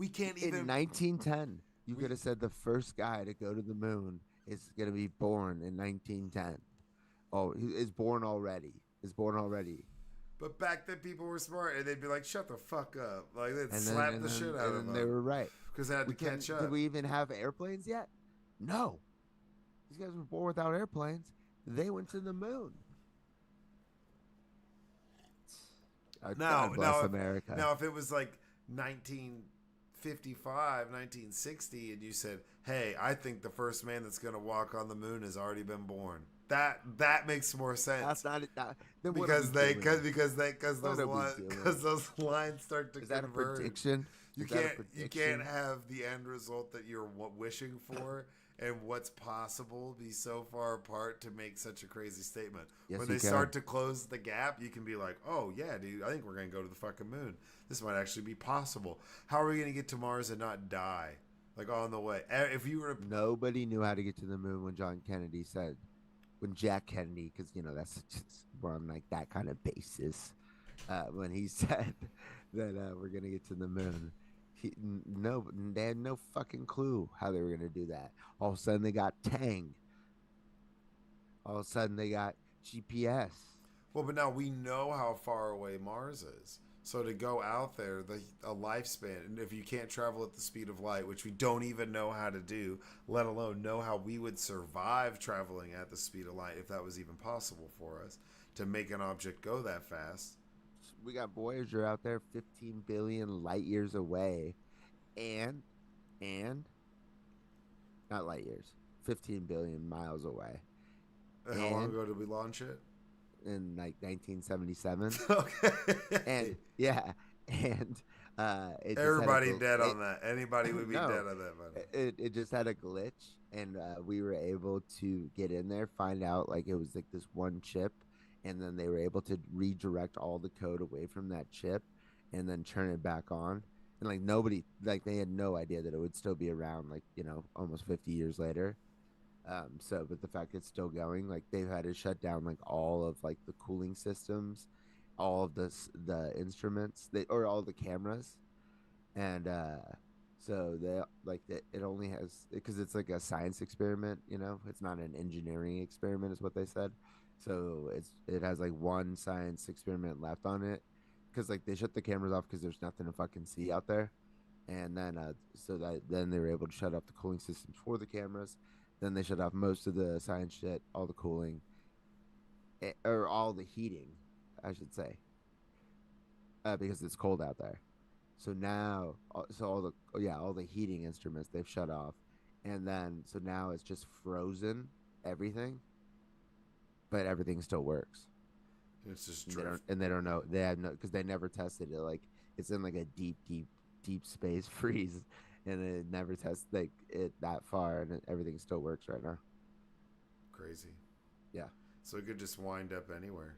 can't even. In 1910, you could have said the first guy to go to the moon is going to be born in 1910. Oh, he is born already. But back then, people were smart, and they'd be like, "Shut the fuck up!" Like they'd slap the shit out of them. They were right because they had to catch up. Did we even have airplanes yet? No. These guys were born without airplanes. They went to the moon. God bless America. Now, if it was like 1955, 1960, and you said, "Hey, I think the first man that's going to walk on the moon has already been born," that makes more sense. That's not it. Because those lines start to converge. Is that a prediction? You can't have the end result that you're wishing for and what's possible be so far apart to make such a crazy statement. Yes, when they start to close the gap, you can be like, "Oh yeah, dude, I think we're gonna go to the fucking moon. This might actually be possible. How are we gonna get to Mars and not die like on the way?" If you were nobody knew how to get to the moon when Jack Kennedy, because that's just, we're on like that kind of basis. When he said that we're gonna get to the moon, they had no fucking clue how they were gonna do that. All of a sudden they got Tang. All of a sudden they got GPS. Well, but now we know how far away Mars is. So to go out there, a lifespan, and if you can't travel at the speed of light, which we don't even know how to do, let alone know how we would survive traveling at the speed of light if that was even possible for us to make an object go that fast. We got Voyager out there 15 billion light years away, and not light years, 15 billion miles away. And how long ago did we launch it? In like 1977. Okay. And everybody dead on that. Anybody would be dead on that. It just had a glitch, and we were able to get in there, find out like it was like this one chip, and then they were able to redirect all the code away from that chip, and then turn it back on. And like nobody, like they had no idea that it would still be around, like almost 50 years later. But the fact it's still going, like they've had to shut down like all of like the cooling systems, all of the instruments, or all the cameras, and so they it only has, because it's like a science experiment, it's not an engineering experiment, is what they said. So it has like one science experiment left on it, because like they shut the cameras off because there's nothing to fucking see out there, and then then they were able to shut off the cooling systems for the cameras. Then they shut off most of the science shit, all the cooling, or all the heating, I should say, because it's cold out there. So now, all the heating instruments they've shut off, and then so now it's just frozen everything, but everything still works. It's just they don't know, they have no, because they never tested it. Like it's in like a deep space freeze. And it never tests like it that far, and everything still works right now. Crazy. Yeah. So it could just wind up anywhere.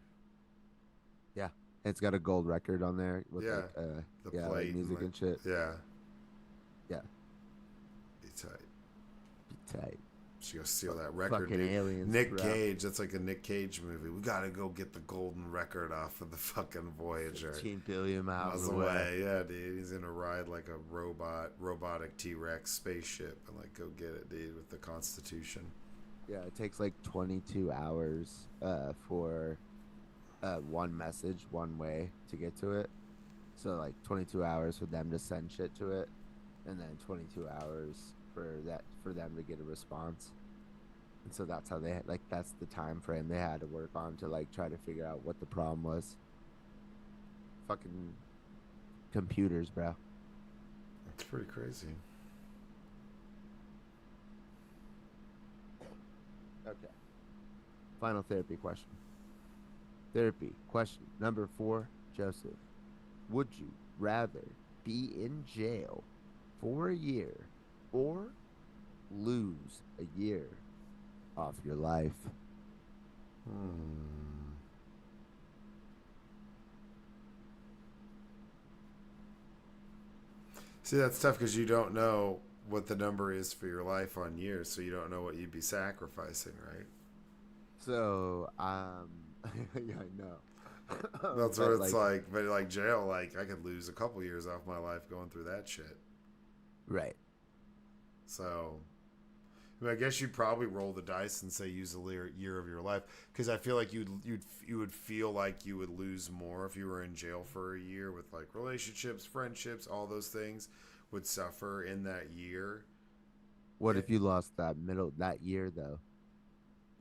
Yeah. It's got a gold record on there with the plate like music and shit. Yeah. Yeah. Be tight. Be tight. She goes steal that record, Fucking dude. aliens, Nick bro. Cage, that's like a Nick Cage movie. We gotta go get the golden record off of the fucking Voyager. 15 billion Miles miles away. Yeah, dude. He's gonna ride like a robotic T-Rex spaceship and like go get it, dude, with the Constitution. Yeah, it takes like 22 hours for one message one way to get to it. So like 22 hours for them to send shit to it, and then 22 hours for them to get a response. And so that's how that's the time frame they had to work on to like try to figure out what the problem was. Fucking computers, bro. It's pretty crazy. Okay. Final therapy question. Therapy question number 4, Joseph. Would you rather be in jail for a year or lose a year off your life? See, that's tough because you don't know what the number is for your life on years, so you don't know what you'd be sacrificing, right? So, yeah, I know. That's what it's like. But like jail, like I could lose a couple years off my life going through that shit. Right. So, I mean, I guess you'd probably roll the dice and say use a year of your life, because I feel like you would feel like you would lose more if you were in jail for a year, with like relationships, friendships, all those things would suffer in that year. What if you lost that year though?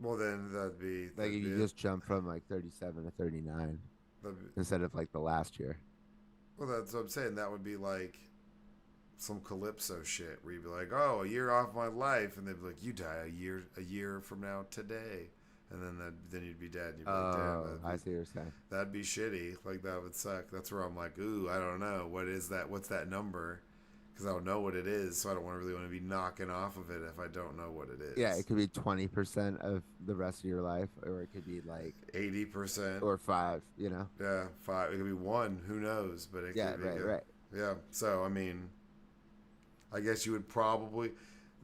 Well, then that'd be Like if you just jump from like 37 to 39 instead of like the last year. Well, that's what I'm saying. That would be like some Calypso shit where you'd be like, "Oh, a year off my life," and they'd be like, "You die a year from now today," and then you'd be dead. And you'd be like, "Damn, I see what you're saying. That'd be shitty. Like that would suck." That's where I'm like, "Ooh, I don't know. What is that? What's that number?" Because I don't know what it is, so I don't really want to be knocking off of it if I don't know what it is. Yeah, it could be 20% of the rest of your life, or it could be like 80%, or 5. You know? Yeah, 5. It could be 1. Who knows? But it could be right. Yeah. So I mean, I guess you would probably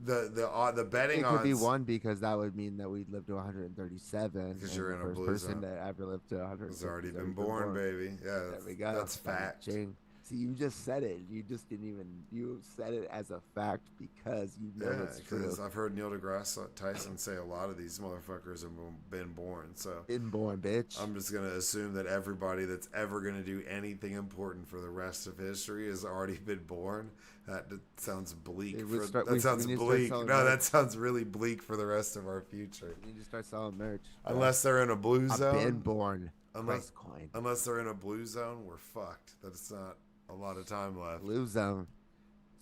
the betting odds. It could be 1 because that would mean that we'd live to 137. Because you're in a first blue person zone. to ever live to 100 has already been born, baby. Yeah, there we go. That's fact. Ching. See, you just said it. You just didn't even. You said it as a fact because you know it's true. I've heard Neil deGrasse Tyson say a lot of these motherfuckers have been born. So been born, bitch. I'm just gonna assume that everybody that's ever gonna do anything important for the rest of history has already been born. That sounds bleak. That sounds bleak. No, that sounds really bleak for the rest of our future. You need to start selling merch. Unless they're in a blue zone. I've been born. Unless they're in a blue zone, we're fucked. That's not a lot of time left. Blue zone.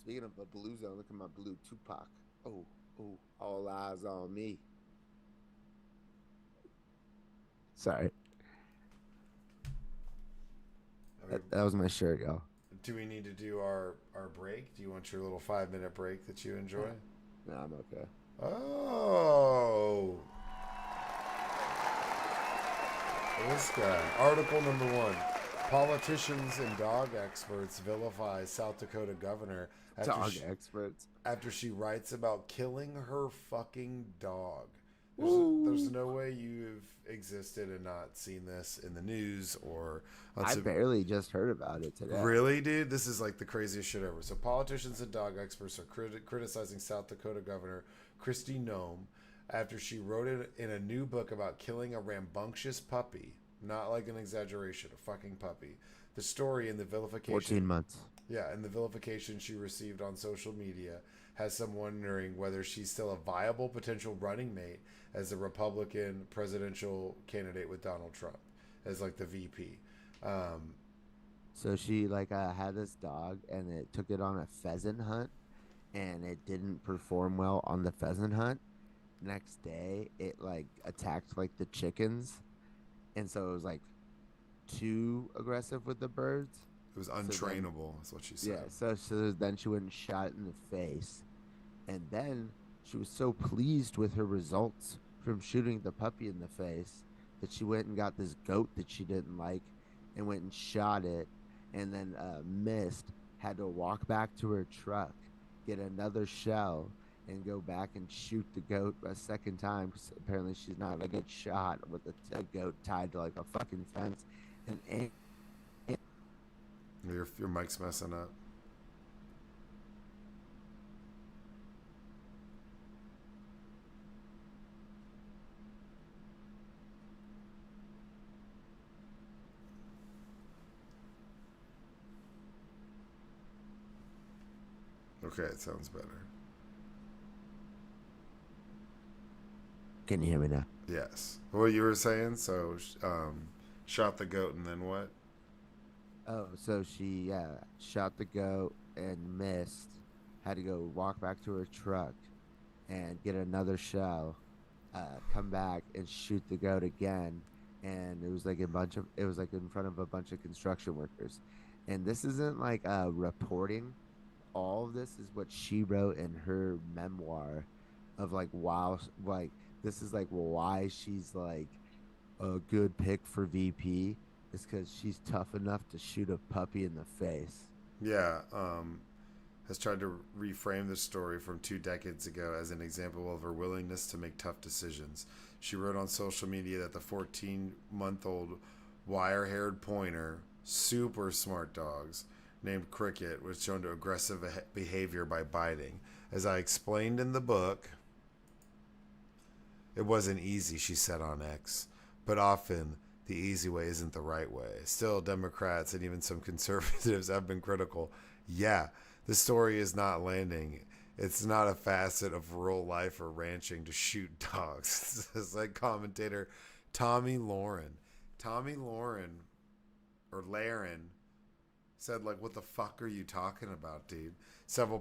Speaking of a blue zone, look at my blue Tupac. Oh, all eyes on me. Sorry. That was my shirt, y'all. Do we need to do our break? Do you want your little 5-minute break that you enjoy? No, I'm okay. Oh. This guy. Article number 1. Politicians and dog experts vilify South Dakota governor after she writes about killing her fucking dog. There's no way you've existed and not seen this in the news or... I barely just heard about it today. Really, dude? This is like the craziest shit ever. So politicians and dog experts are criticizing South Dakota Governor Kristi Noem after she wrote it in a new book about killing a rambunctious puppy. Not like an exaggeration, a fucking puppy. The story in the vilification... 14 months. Yeah, and the vilification she received on social media has some wondering whether she's still a viable potential running mate as a Republican presidential candidate with Donald Trump as like the VP. So she had this dog and it took it on a pheasant hunt and it didn't perform well on the pheasant hunt. Next day it attacked the chickens, and so it was too aggressive with the birds. It was untrainable, is what she said. Yeah, so then she went and shot it in the face. And then she was so pleased with her results from shooting the puppy in the face that she went and got this goat that she didn't like and went and shot it, and then missed, had to walk back to her truck, get another shell, and go back and shoot the goat a second time because apparently she's not gonna get shot with a goat tied to like a fucking fence. And Your mic's messing up. Okay, it sounds better. can you hear me now? Yes. What you were saying? So, shot the goat and then what? Oh, so she shot the goat and missed. Had to go walk back to her truck and get another shell. Come back and shoot the goat again. And it was like in front of a bunch of construction workers. And this isn't like reporting. All of this is what she wrote in her memoir of like wow, like this is like why she's like a good pick for VP is because she's tough enough to shoot a puppy in the face. Yeah. Has tried to reframe the story from 2 decades ago as an example of her willingness to make tough decisions. She wrote on social media that the 14-month-old wire-haired pointer, super smart dogs, named Cricket, was shown to aggressive behavior by biting. As I explained in the book, it wasn't easy, she said on X, but often the easy way isn't the right way. Still, Democrats and even some conservatives have been critical. Yeah, the story is not landing. It's not a facet of rural life or ranching to shoot dogs. It's like commentator Tommy Lauren. Tommy Lauren, or Laren, said, like, what the fuck are you talking about, dude? Several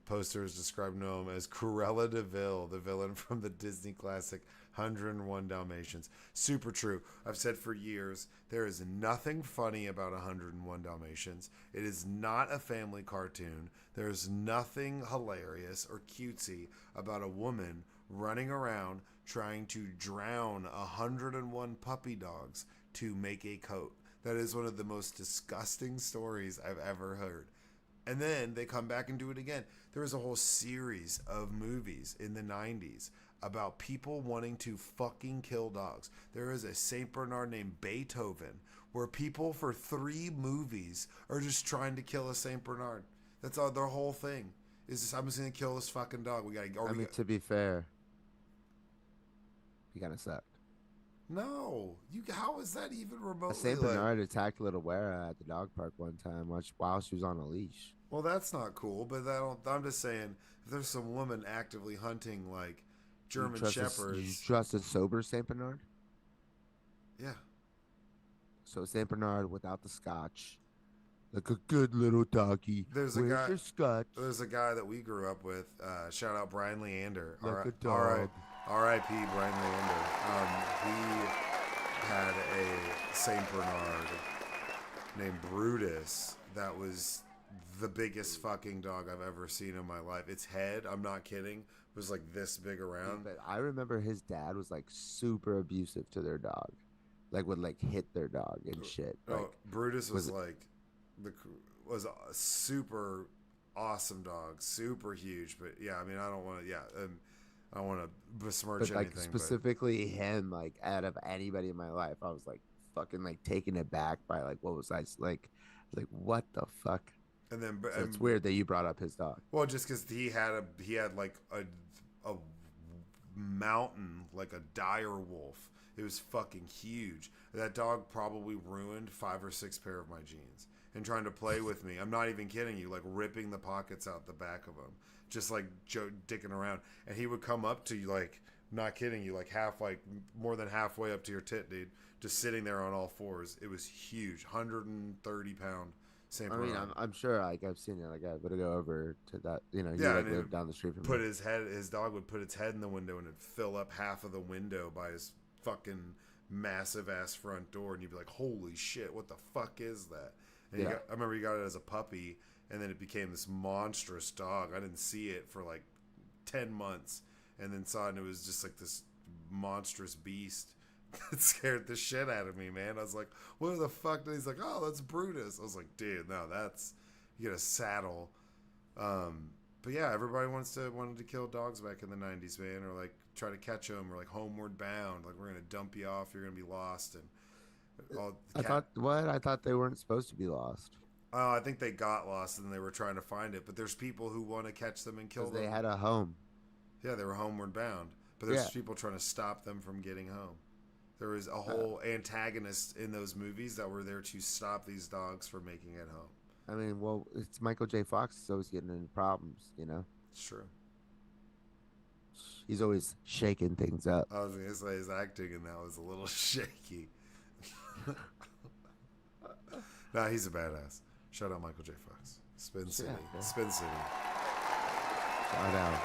posters described Noam as Cruella de Vil, the villain from the Disney classic 101 Dalmatians. Super true. I've said for years, there is nothing funny about 101 Dalmatians. It is not a family cartoon. There is nothing hilarious or cutesy about a woman running around trying to drown 101 puppy dogs to make a coat. That is one of the most disgusting stories I've ever heard. And then they come back and do it again. There was a whole series of movies in the 90s about people wanting to fucking kill dogs. There is a St. Bernard named Beethoven where people for 3 movies are just trying to kill a St. Bernard. That's all their whole thing. Is just, I'm just going to kill this fucking dog. To be fair, he kind of sucked. No, how is that even A remotely Saint like? Bernard attacked little Wera at the dog park one time while she was on a leash. Well, that's not cool. But I'm just saying, if there's some woman actively hunting like German You shepherds, trust a sober Saint Bernard? yeah. So Saint Bernard without the scotch, like a good little doggy. There's a Where's guy. your scotch? There's a guy that we grew up with. Shout out Brian Leander. Like a R.I. dog. R.I.P. Brian Leander. He had a Saint Bernard named Brutus that was the biggest fucking dog I've ever seen in my life. Its head, I'm not kidding, was like this big around. But I remember his dad was like super abusive to their dog, like would like hit their dog and shit. Like, Brutus was was it, like the was a super awesome dog, super huge. But yeah, I mean, I don't want to. Yeah, I don't want to besmirch but like anything. specifically him, like out of anybody in my life, I was like fucking like taken aback by like what was I like what the fuck? And then, So it's weird that you brought up his dog. well, just because he had like a mountain, like a dire wolf. It was fucking huge. That dog probably ruined 5 or 6 pair of my jeans. And trying to play with me, I'm not even kidding you, like ripping the pockets out the back of them, just like dicking around. And he would come up to you, like, not kidding you, like more than halfway up to your tit, dude, just sitting there on all fours. It was huge, 130-pound Saint I Bernard. mean, I'm sure like I've seen it. Like I would go over to that. You know, you Yeah, like and live down the street from put me. his dog would put its head in the window and it'd fill up half of the window by his fucking massive ass front door, and you'd be like, holy shit, what the fuck is that? And Yeah. I remember you got it as a puppy, and then it became this monstrous dog. I didn't see it for like 10 months, and then saw it, and it was just like this monstrous beast. It scared the shit out of me, man. I was like, what the fuck? And he's like, oh, that's Brutus. I was like, dude, no, that's, you get a saddle. But yeah, everybody wanted to kill dogs back in the '90s, man, or like try to catch them, or like Homeward Bound, like we're gonna dump you off, you're gonna be lost, and all the I cat. thought what? I thought they weren't supposed to be lost Oh, I think they got lost and they were trying to find it. But there's people who want to catch them and kill because they them. had a home. Yeah, they were homeward bound, but there's Yeah. people trying to stop them from getting home. There was a Uh, whole antagonist in those movies that were there to stop these dogs from making it home. I mean, well, it's Michael J. Fox is always getting into problems, you know? It's true. He's always shaking things up. I was gonna say his acting in that was a little shaky. Nah, he's a badass. Shout out Michael J. Fox. Spin City. Yeah. Spin City. Shout out.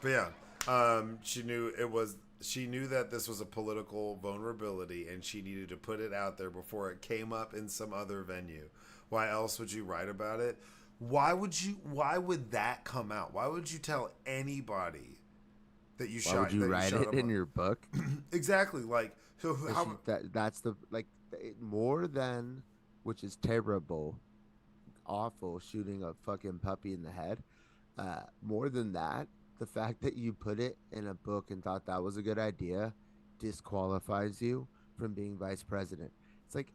But yeah, she knew it was. She knew that this was a political vulnerability, and she needed to put it out there before it came up in some other venue. Why else would you write about it? Why would you? Why would that come out? Why would you tell anybody that you Why shot? would you that write shot it in your book? exactly. Like so. How? That's the like more than, which is terrible, awful, shooting a fucking puppy in the head. More than that, the fact that you put it in a book and thought that was a good idea disqualifies you from being vice president. It's like,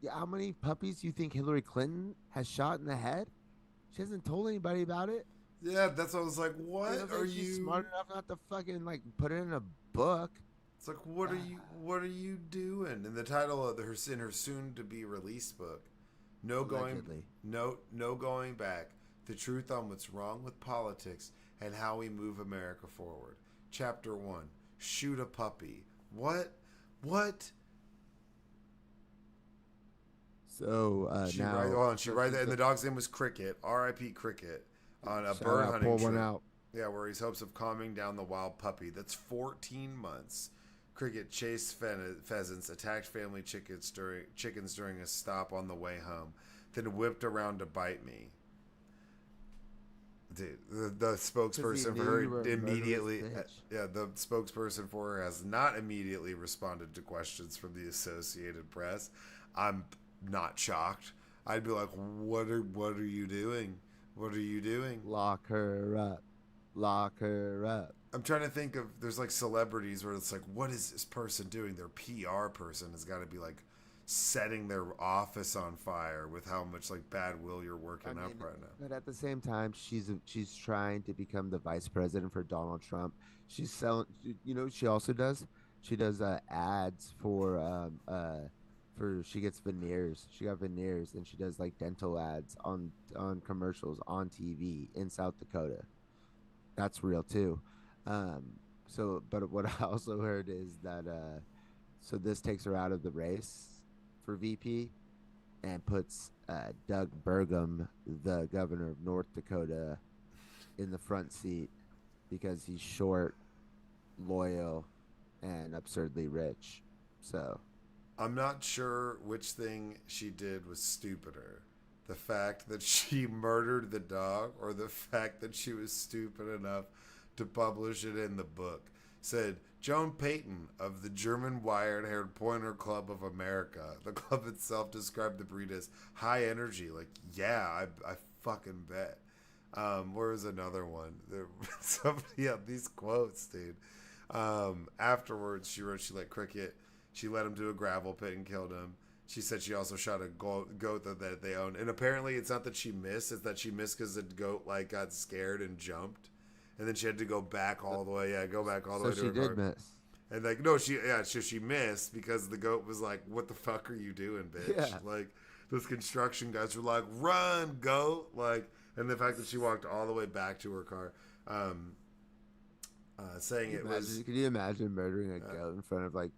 how many puppies do you think Hillary Clinton has shot in the head? She hasn't told anybody about it. Yeah, that's what I was like. What are She's you? smart enough not to fucking like put it in a book. It's like, what are you? What are you doing? In the title of her soon to be released book, Allegedly. no going back. The truth on what's wrong with politics and how we move America forward. Chapter 1. Shoot a puppy. What? What? So She write that, and the dog's name was Cricket. R.I.P. Cricket. On a shout bird out, hunting pull trip. one out. Yeah, where he's hopes of calming down the wild puppy. That's 14 months. Cricket chased pheasants, attacked family chickens during a stop on the way home, then whipped around to bite me. Dude, the spokesperson for her immediately, the spokesperson for her has not immediately responded to questions from the Associated Press. I'm not shocked. I'd be like, what are you doing? What are you doing? Lock her up. Lock her up. I'm trying to think of, there's like celebrities where it's like, what is this person doing? Their PR person has got to be like setting their office on fire with how much like bad will you're working up right now. But at the same time, she's trying to become the vice president for Donald Trump. She's selling. You know what she also does? She does ads for she gets veneers. She got veneers, and she does like dental ads on commercials on TV in South Dakota. That's real too. But what I also heard is that so this takes her out of the race for VP and puts Doug Burgum, the governor of North Dakota, in the front seat because he's short, loyal, and absurdly rich. So I'm not sure which thing she did was stupider. The fact that she murdered the dog or the fact that she was stupid enough to publish it in the book. Said Joan Payton of the German Wired-Haired Pointer Club of America. The club itself described the breed as high energy. Like, yeah, I fucking bet. Where was another one? Somebody had these quotes, dude. Afterwards, she wrote she let Cricket. She led him to a gravel pit and killed him. She said she also shot a goat that they owned. And apparently it's not that she missed. It's that she missed because the goat like got scared and jumped. And then she had to go back all the way. Yeah, go back all the way to her car. So she did miss. And like, no, she missed because the goat was like, what the fuck are you doing, bitch? Yeah. Like, those construction guys were like, run, goat. Like, and the fact that she walked all the way back to her car. Saying it was. Could you imagine murdering a goat in front of like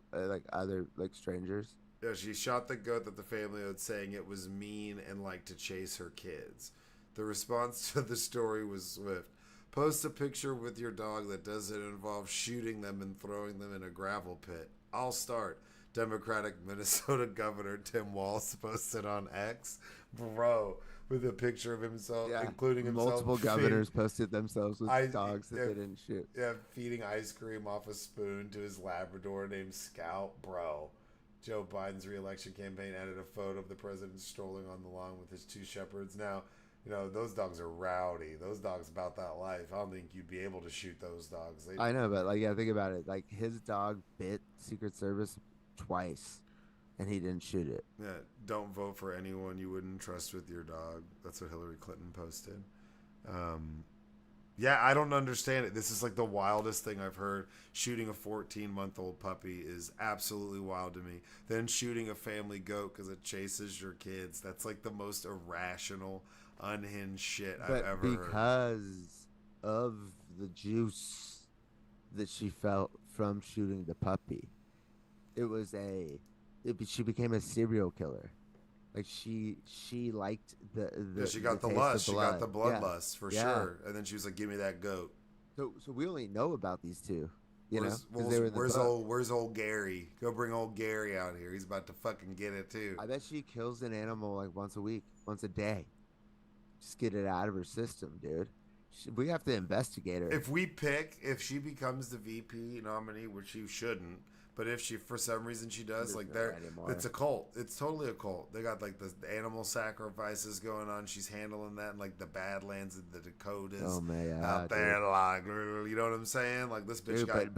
other like strangers? Yeah, she shot the goat that the family owned, saying it was mean and like to chase her kids. The response to the story was swift. Post a picture with your dog that doesn't involve shooting them and throwing them in a gravel pit. I'll start. Democratic Minnesota Governor Tim Walz posted on X. Bro, with a picture of himself, including himself. Multiple governors posted themselves with dogs that they didn't shoot. Yeah, feeding ice cream off a spoon to his Labrador named Scout. Bro, Joe Biden's reelection campaign added a photo of the president strolling on the lawn with his two shepherds. Now, those dogs are rowdy. Those dogs about that life. I don't think you'd be able to shoot those dogs. They, I know, but like, yeah, think about it. Like his dog bit Secret Service twice, and he didn't shoot it. yeah, don't vote for anyone you wouldn't trust with your dog. That's what Hillary Clinton posted. Um, Yeah, I don't understand it. This is like the wildest thing I've heard. Shooting a 14-month-old puppy is absolutely wild to me. Then shooting a family goat because it chases your kids. That's like the most irrational, unhinged shit I've But ever heard. because of the juice that she felt from shooting the puppy, it was she became a serial killer. Like she liked Yeah, she the got the taste of lust. She got the blood. Yeah, bloodlust for yeah. sure. And then she was like, "Give me that goat." So we only know about these two, Where's because they were in the book. where's old Gary? Go bring old Gary out here. He's about to fucking get it too. I bet she kills an animal like once a week, once a day. Just get it out of her system, dude. We have to investigate her. If she becomes the VP nominee, which she shouldn't, but if she for some reason she does, There's like no there, anymore. it's a cult. It's totally a cult. They got like the animal sacrifices going on. She's handling that in like the Badlands and the Dakotas Oh man, yeah, out there. dude. Like, you know what I'm saying? Like this bitch Dude, got.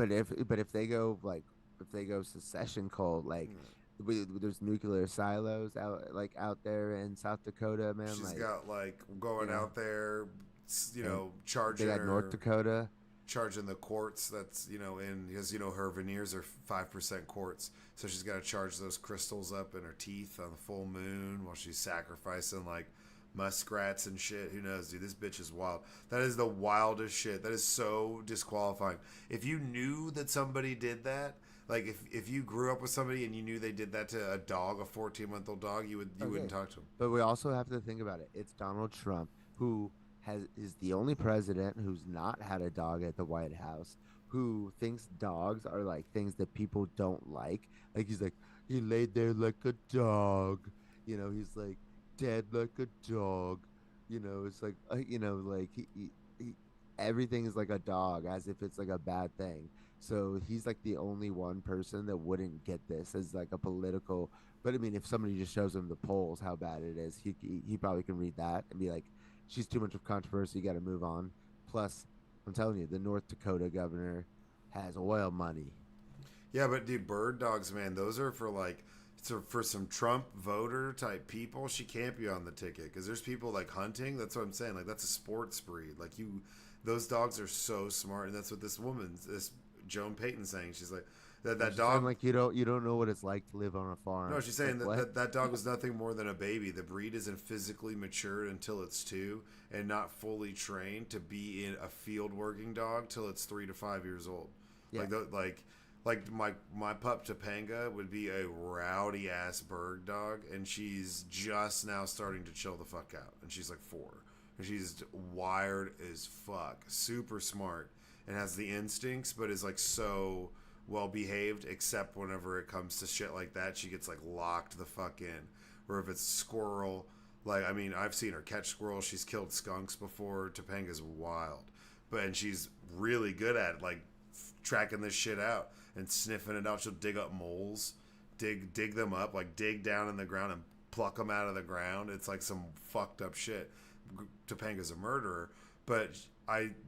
but if they go like if they go secession cold, like there's nuclear silos out there in South Dakota, man. She's Like got like you going know, out there, and they charging got North her Dakota. charging the quartz that's in because her veneers are 5% quartz, so she's got to charge those crystals up in her teeth on the full moon while she's sacrificing like muskrats and shit. Who knows, dude? This bitch is wild. That is the wildest shit. That is so disqualifying. If you knew that somebody did that, like if you grew up with somebody and you knew they did that to a dog, a 14-month-old dog, you Okay, wouldn't talk to them. but we also have to think about it. It's Donald Trump who is the only president who's not had a dog at the White House, who thinks dogs are like things that people don't like. Like he's like he laid there like a dog. He's like dead like a dog. It's like like everything is like a dog as if it's like a bad thing. So he's like the only one person that wouldn't get this as like a political. But I mean, if somebody just shows him the polls, how bad it is, he probably can read that and be like, "She's too much of controversy. You got to move on." Plus, I'm telling you, the North Dakota governor has oil money. Yeah, but dude, bird dogs, man, those are for like for some Trump voter type people. She can't be on the ticket because there's people like hunting. That's what I'm saying. Like that's a sports breed. Like those dogs are so smart, and that's what this Joan Payton saying. She's like that She's saying dog. like you don't know what it's like to live on a No, farm. she's It's like saying what? that dog was nothing more than a baby. The breed isn't physically matured until it's 2 and not fully trained to be in a field working dog till it's 3 to 5 years old. Yeah. Like my pup Topanga would be a rowdy ass bird dog, and she's just now starting to chill the fuck out, and she's like 4, and she's wired as fuck, super smart, and has the instincts, but is like so well behaved, except whenever it comes to shit like that, she gets like locked the fuck in. Or if it's squirrel, like I mean, I've seen her catch squirrels. She's killed skunks before. Topanga's wild, and she's really good at like tracking this shit out and sniffing it out. She'll dig up moles, dig them up, like dig down in the ground and pluck them out of the ground. It's like some fucked up shit. Topanga's a murderer, but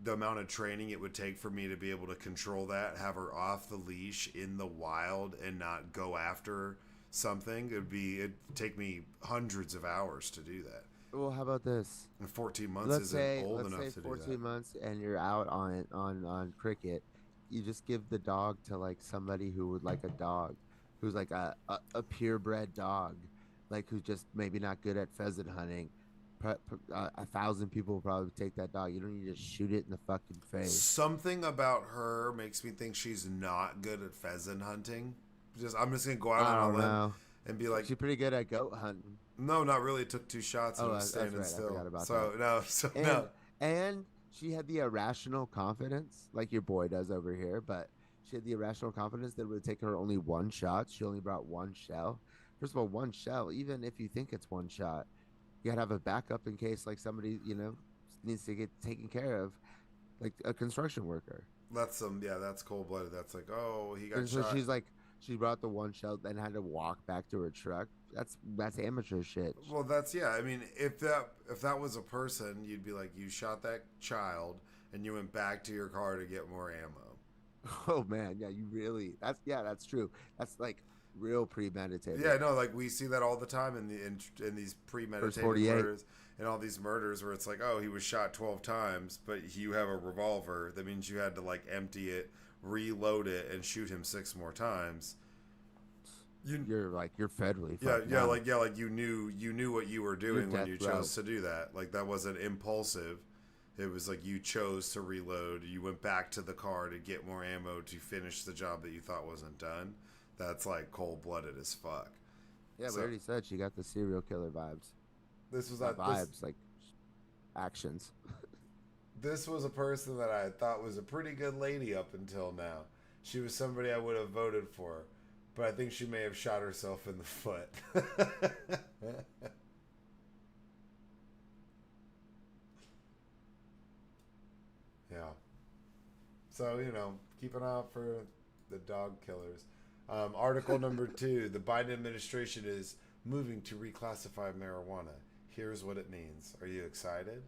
the amount of training it would take for me to be able to control that, have her off the leash in the wild and not go after something, it'd take me hundreds of hours to do that. Well, how about this? And 14 months let's isn't say old let's enough say to do that. 14 months and you're out on cricket. You just give the dog to like somebody who would like a dog, who's like a purebred dog, like who's just maybe not good at pheasant hunting. 1,000 people will probably take that dog. You don't need to shoot it in the fucking face. Something about her makes me think she's not good at pheasant hunting. I'm just gonna go out I on don't a limb know. and be like, She's pretty good at goat hunting. no, not really. It took 2 shots and Oh, it was that's standing right. I forgot still. about that. So no, so and no. and she had the irrational confidence like your boy does over here, but she had the irrational confidence that it would take her only one shot. She only brought one shell. First of all, one shell, even if you think it's one shot, you gotta have a backup in case like somebody needs to get taken care of, like a construction worker. That's yeah, that's cold blooded. That's like, oh, he got And so shot. she's like She brought the one shell, then had to walk back to her truck. That's amateur shit. Well, that's yeah. I mean, if that was a person, you'd be like, you shot that child and you went back to your car to get more ammo. Oh man, yeah, you really. That's true. That's like real premeditated. Yeah, no, like we see that all the time in these First premeditated 48. murders and all these murders where it's like, oh, he was shot 12 times, but you have a revolver. That means you had to like empty it, reload it, and shoot him 6 more times. You're federally Yeah, fucked now. like you knew what you were You're doing when death you row. chose to do that. Like that wasn't impulsive. It was like you chose to reload. You went back to the car to get more ammo to finish the job that you thought wasn't done. That's like cold blooded as fuck. Yeah, we So already said she got the serial killer vibes. this was Not not this vibes, like actions. this was a person that I thought was a pretty good lady up until now. She was somebody I would have voted for, but I think she may have shot herself in the foot. Yeah. So, keep an eye out for the dog killers. Article number 2: the Biden administration is moving to reclassify marijuana. Here's what it means. Are you excited?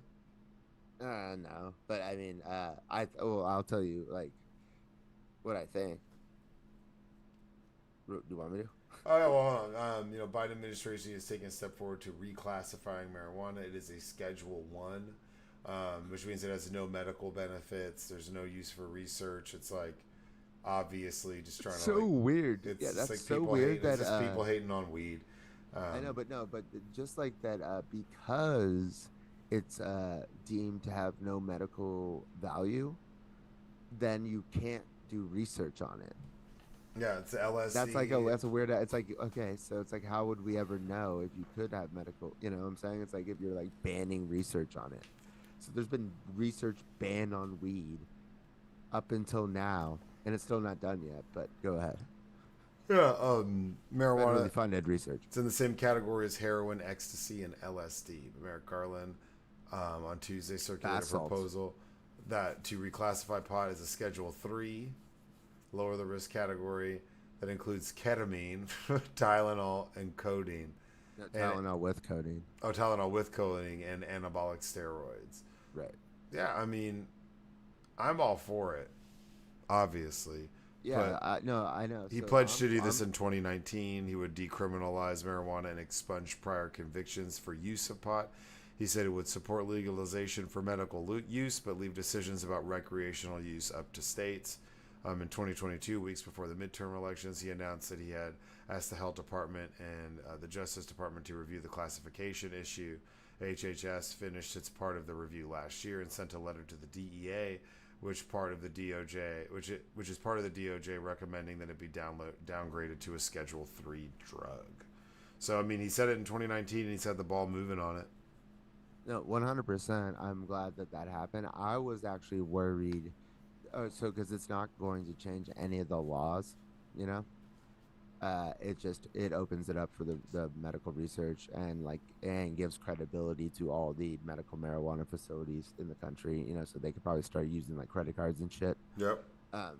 No, but I mean, I'll tell you like what I think. Do you want me to? Oh, yeah, well, hold on. Biden administration is taking a step forward to reclassifying marijuana. It is a Schedule 1, which means it has no medical benefits. There's no use for research. It's like obviously just trying to So like weird. it's Yeah, just that's like so people weird hating. It's that just people hating on weed. I know, Um, but no, but just like that, because it's deemed to have no medical value, then you can't do research on it. yeah, it's That's like LSD. that's a weird. It's like okay, so it's like how would we ever know if you could have medical? You know what I'm saying? It's like if you're like banning research on it. So there's been research banned on weed up until now, and it's still not done yet. But go ahead. Yeah, Federally marijuana. funded research. It's in the same category as heroin, ecstasy, and LSD. Merrick Garland on Tuesday circulated a Bath salts. proposal that to reclassify pot as a Schedule 3, lower the risk category that includes ketamine, Tylenol, and codeine. No, And Tylenol with codeine. Tylenol with codeine and anabolic steroids. Right. Yeah, I mean, I'm all for it, obviously. Yeah. But No, I know. he So pledged to do this in 2019. He would decriminalize marijuana and expunge prior convictions for use of pot. He said it would support legalization for medical use, but leave decisions about recreational use up to states. In 2022, weeks before the midterm elections, he announced that he had asked the Health Department and the Justice Department to review the classification issue. HHS finished its part of the review last year and sent a letter to the DEA, which part of the DOJ, which is part of the DOJ recommending that it be downgraded to a Schedule 3 drug. So I mean, he said it in 2019, and he's had the ball moving on it. No, 100%. I'm glad that that happened. I was actually worried. So because it's not going to change any of the laws, you know. It opens it up for the medical research and like and gives credibility to all the medical marijuana facilities in the country, you know, so they could probably start using like credit cards and shit. Yep. Um,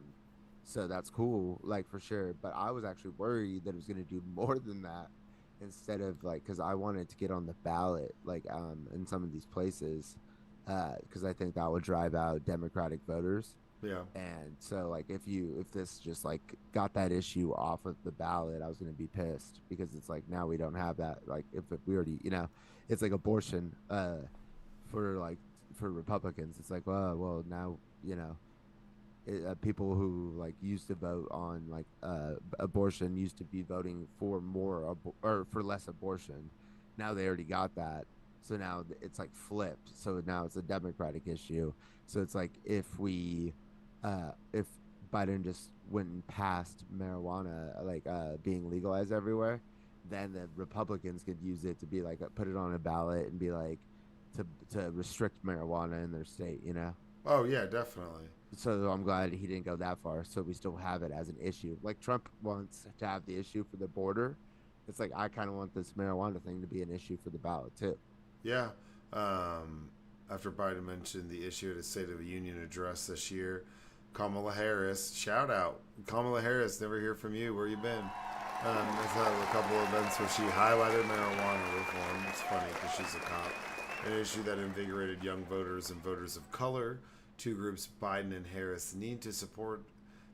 so that's cool, like for sure. But I was actually worried that it was going to do more than that instead of like, because I wanted to get on the ballot, like in some of these places, because I think that would drive out Democratic voters. Yeah. And so, like, if this just like got that issue off of the ballot, I was gonna be pissed because it's like now we don't have that. Like, if we already, you know, it's like abortion, for like for Republicans, it's like, well, now you know people who like used to vote on like abortion used to be voting for or for less abortion. Now they already got that, so now it's like flipped. So now it's a Democratic issue. So it's like if Biden just went and passed marijuana like being legalized everywhere, then the Republicans could use it to be like put it on a ballot and be like to restrict marijuana in their state, you know. Oh yeah, definitely. So I'm glad he didn't go that far. So we still have it as an issue. Like Trump wants to have the issue for the border. It's like I kind of want this marijuana thing to be an issue for the ballot too. Yeah. After Biden mentioned the issue at his State of the Union address this year, Kamala Harris, shout out. Kamala Harris, never hear from you. Where you been? There's a couple of events where she highlighted marijuana reform. It's funny because she's a cop. An issue that invigorated young voters and voters of color. Two groups Biden and Harris need to support.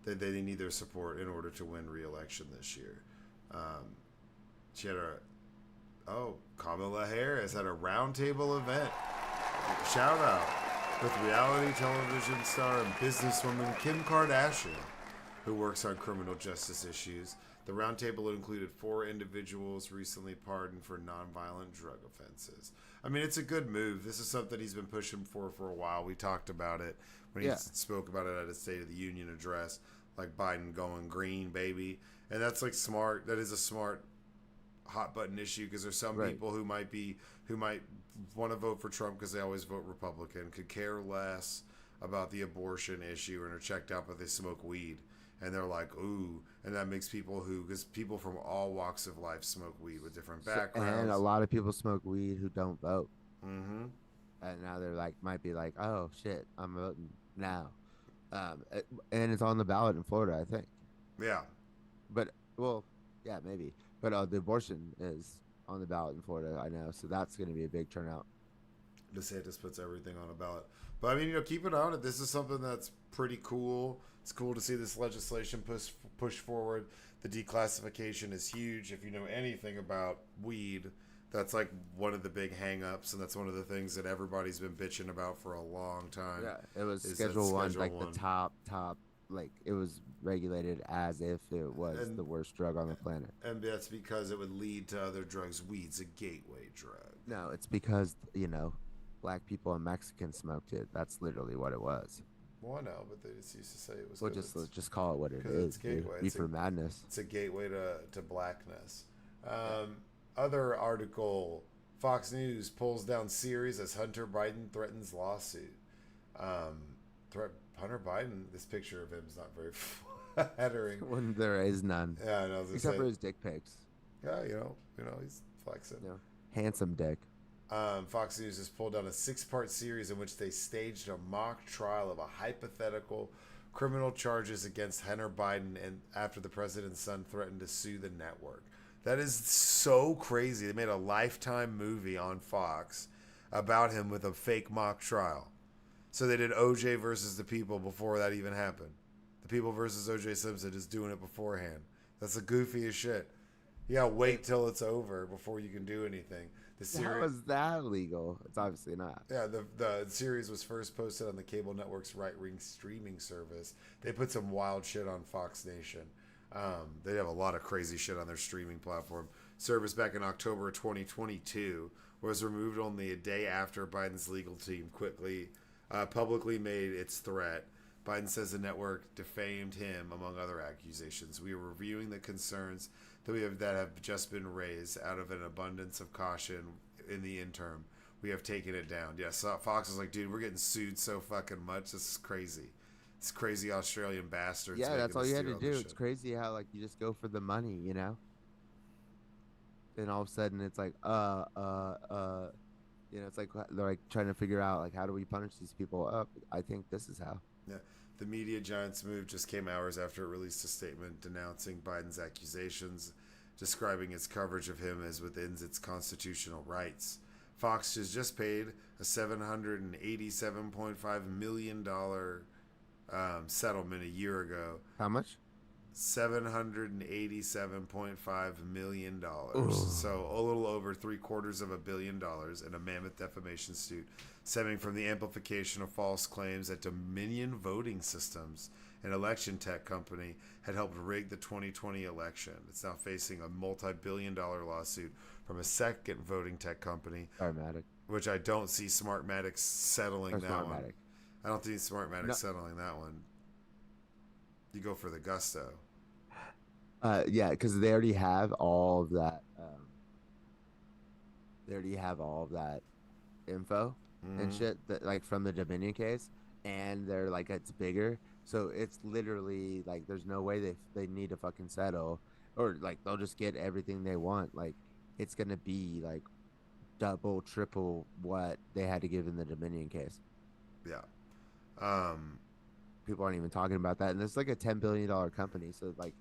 That they need their support in order to win re-election this year. Um, she had Kamala Harris had a roundtable event. Shout out with reality television star and businesswoman Kim Kardashian, who works on criminal justice issues. The roundtable included 4 individuals recently pardoned for nonviolent drug offenses. I mean, it's a good move. This is something he's been pushing for a while. We talked about it when he spoke about it at his State of the Union address, like Biden going green, baby. And that's like smart. That is a smart hot button issue because there's some people who might want to vote for Trump because they always vote Republican, could care less about the abortion issue and are checked out but they smoke weed. And they're like, ooh, and that makes because people from all walks of life smoke weed with different backgrounds. And a lot of people smoke weed who don't vote. Mm-hmm. And now they're like, might be like, oh shit, I'm voting now. And it's on the ballot in Florida, I think. Yeah. But, well, yeah, maybe. But the abortion is on the ballot in Florida, I know. So that's going to be a big turnout. DeSantis puts everything on a ballot. But I mean, keep it on it. This is something that's pretty cool. It's cool to see this legislation push forward. The declassification is huge. If you know anything about weed, that's like one of the big hang-ups, and that's one of the things that everybody's been bitching about for a long time. Yeah, it was Schedule 1, like the top, like it was regulated as if it was the worst drug on the planet. And that's because it would lead to other drugs. Weed's a gateway drug. No, it's because, black people and Mexicans smoked it. That's literally what it was. Well, I know, but they just used to say it was. Well, just call it what it is. It's gateway. Reefer madness. It's a gateway to blackness. Other article: Fox News pulls down series as Hunter Biden threatens lawsuit. Hunter Biden. This picture of him is not very flattering. When there is none. Yeah, I know. Except for his dick pics. Yeah, he's flexing. Yeah. Handsome dick. Fox News has pulled down a 6-part series in which they staged a mock trial of a hypothetical criminal charges against Hunter Biden and after the president's son threatened to sue the network. That is so crazy. They made a Lifetime movie on Fox about him with a fake mock trial. So they did OJ versus the People before that even happened. The People versus OJ Simpson is doing it beforehand. That's the goofiest shit. Yeah, wait till it's over before you can do anything. How is that legal? It's obviously not. Yeah, the series was first posted on the cable network's right-wing streaming service. They put some wild shit on Fox Nation. They have a lot of crazy shit on their streaming platform. Service back in October 2022 was removed only a day after Biden's legal team publicly made its threat. Biden says the network defamed him, among other accusations. We are reviewing the concerns that have just been raised out of an abundance of caution in the interim. We have taken it down. Yes, Fox is like, dude, we're getting sued so fucking much. This is crazy. It's crazy Australian bastards. Yeah, that's all you had to do. It's crazy how you just go for the money, And all of a sudden it's like, it's like they're like trying to figure out how do we punish these people? I think this is how. Yeah. The media giant's move just came hours after it released a statement denouncing Biden's accusations, describing its coverage of him as within its constitutional rights. Fox has just paid a $787.5 million settlement a year ago. How much? $787.5 million. Ooh. So a little over $750 million in a mammoth defamation suit stemming from the amplification of false claims that Dominion Voting Systems, an election tech company, had helped rig the 2020 election. It's now facing a multi-billion-dollar lawsuit from a second voting tech company, Smartmatic, which I don't see Smartmatic settling that one. I don't think Smartmatic settling that one. You go for the gusto. Yeah, because they already have all of that. Info and shit that from the Dominion case, and they're it's bigger, so it's literally there's no way they need to fucking settle, or they'll just get everything they want. It's gonna be double, triple what they had to give in the Dominion case. Yeah. People aren't even talking about that, and it's like a $10 billion company. So like,